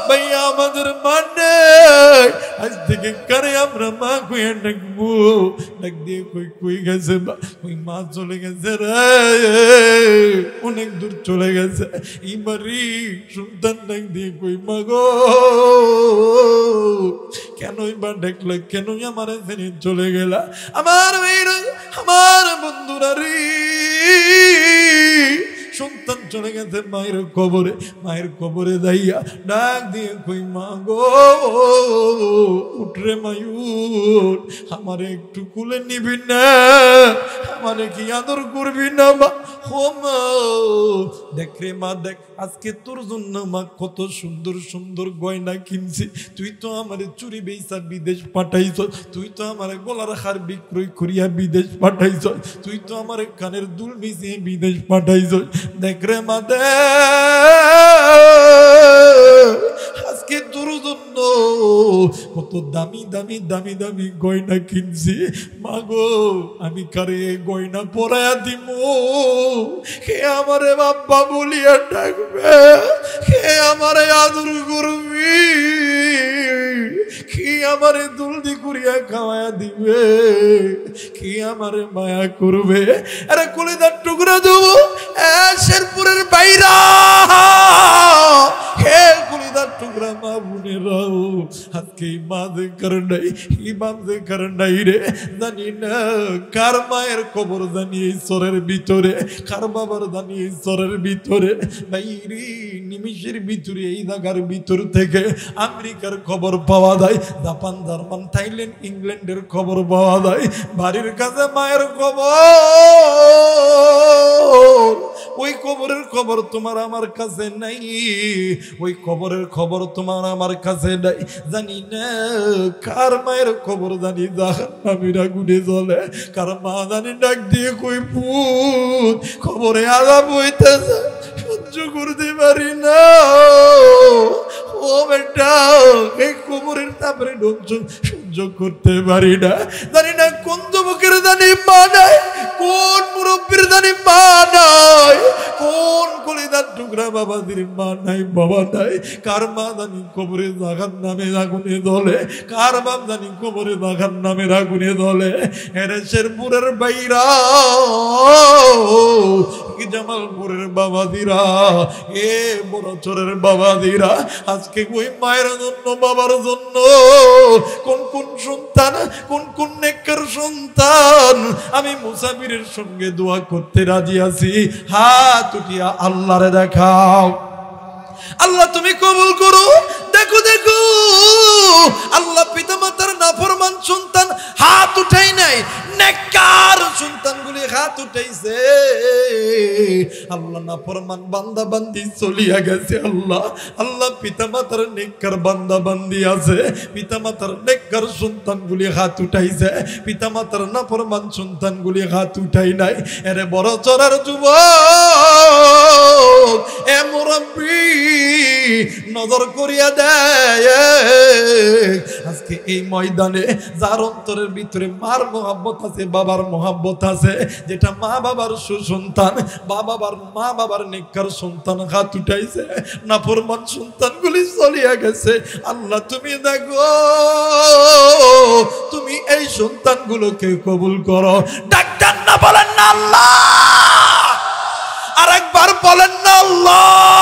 S1: ভাইয়া আমাদের মা নেই, আজ থেকে কারে আমরা মা কইয়া ডাকবো? ডাক দিয়ে কই কই গেছে? ওই মা চলে গেছে রে, অনেক দূর চলে গেছে। এইবারই সন্তান ডাক দিয়ে কই মা গো, কেনই বা ডাকলে, কেনই আমার এখানে চলে গেলা? আমার মেয়েরা, আমার বন্ধুরা রে, সন্তান চলে গেছে মায়ের কবরে, মায়ের কবরে যাইয়া ডাক দিয়ে কই মা গো, উঠরে মায়ুর, আমারে একটু কুলে নিবি না? আমারে কি আদর করবি না মা? ও মা দেখ রে মা, দেখ আজকে তোর জন্য মা কত সুন্দর সুন্দর গয়না কিনছি। তুই তো আমারে চুরি বেচা বিদেশ পাঠাইছ, তুই তো আমারে গলার হার বিক্রয় করিয়া বিদেশ পাঠাইছ, তুই তো আমারে কানের দুল মিশিয়ে বিদেশ পাঠাইছ। দেখ রে মা, আজকে তোর জন্য কত দামি দামি দামি দামি গয়না কিনছি। মা গো আমি কারে গয়না পরাইয়া দিব? কে আমারে বাবা বলিয়া ডাকবে? কে আমারে আদর করবি? কি আমারে দুলদি করিয়া খাওয়াইয়া দিবে? কি আমারে মায়া করবে? আরে কলিজার টুকরা দেবো শেরপুরের বাইরা, হে কলিজার টুকরা মা বোনেরাও, আজকে ইমান কর নাই, ইমান কর নাই রে। জানি না কার মায়ের কবর জানি এই চরের ভিতরে, কার বাবার জানি এই চরের ভিতরে। বাইরে নিমিষের ভিতরে এই জায়গার ভিতর থেকে আমেরিকার খবর পাওয়া যায়, জাপান, জার্মান, থাইল্যান্ড, ইংল্যান্ডের খবর পাওয়া যায়। বাড়ির কাছে মায়ের খবর, ওই কবরের খবর তোমার আমার কাছে নাই, ওই কবরের খবর তোমার আমার কাছে নাই। জানি না কার মায়ের খবর জানি জাহান্নামীরা গুনে চলে, কার মা জানি ডাক দিয়ে কই পুত খবরে আলাপ হইতেছে, সহ্য করতে পারি না। ও বেটা এই কবরের তারপরে সহ্য করতে পারি না। জানি না কোন যুবকের জানি মা নাই, কোন মুরব্বীর জানি মা নাই, কোন কলিজার টুকরা বাবাদের মা নাই, বাবা নাই। কার মা জানি কবরে জাহান্নামে আগুনে জ্বলে, কার বাপ জানি কবরে জাহান্নামে আগুনে জ্বলে। এর শেরপুরের বাইরা, জামালপুরের বাবাদিরা, এ বড়চরের বাবাদিরা, আজকে ওই মায়ের জন্য, বাবার জন্য কোন কোন সন্তান, কোন কোন নেককার সন্তান আমি মুসাফিরের সঙ্গে দোয়া করতে রাজি আছি? হাত উঠিয়া আল্লাহরে দেখাও। আল্লাহ তুমি কবুল করো। দেখো দেখো আল্লাহ পিতামাতার নাফরমান সন্তান হাত উঠাই নাই, নেককার সন্তানগুলি হাত উঠাইছে। আল্লাহ নাফরমান বান্দা বান্দি চলিয়া গেছে। আল্লাহ আল্লাহ পিতামাতার নেককার বান্দা বান্দি আছে, পিতামাতার নেককার সন্তানগুলি হাত উঠাইছে, পিতামাতার নাফরমান সন্তানগুলি হাত উঠাই নাই। এরে বড় চড়ার যুবক, এ মুরব্বী নজর করিয়া দেয়, আজকে এই ময়দানে যার অন্তরের ভিতরে মার মোহাব্বত আছে, বাবার মোহাব্বত আছে, যেটা মা বাবার সুসন্তান, মা বাবার নেককার সন্তান হাত উঠাইছে, নাফরমান সন্তানগুলি চলিয়া গেছে। আল্লাহ তুমি দেখো, তুমি এই সন্তানগুলোকে কবুল করো। ডাক্তার না বলেন না আল্লাহ, আরেকবার বলেন না আল্লাহ।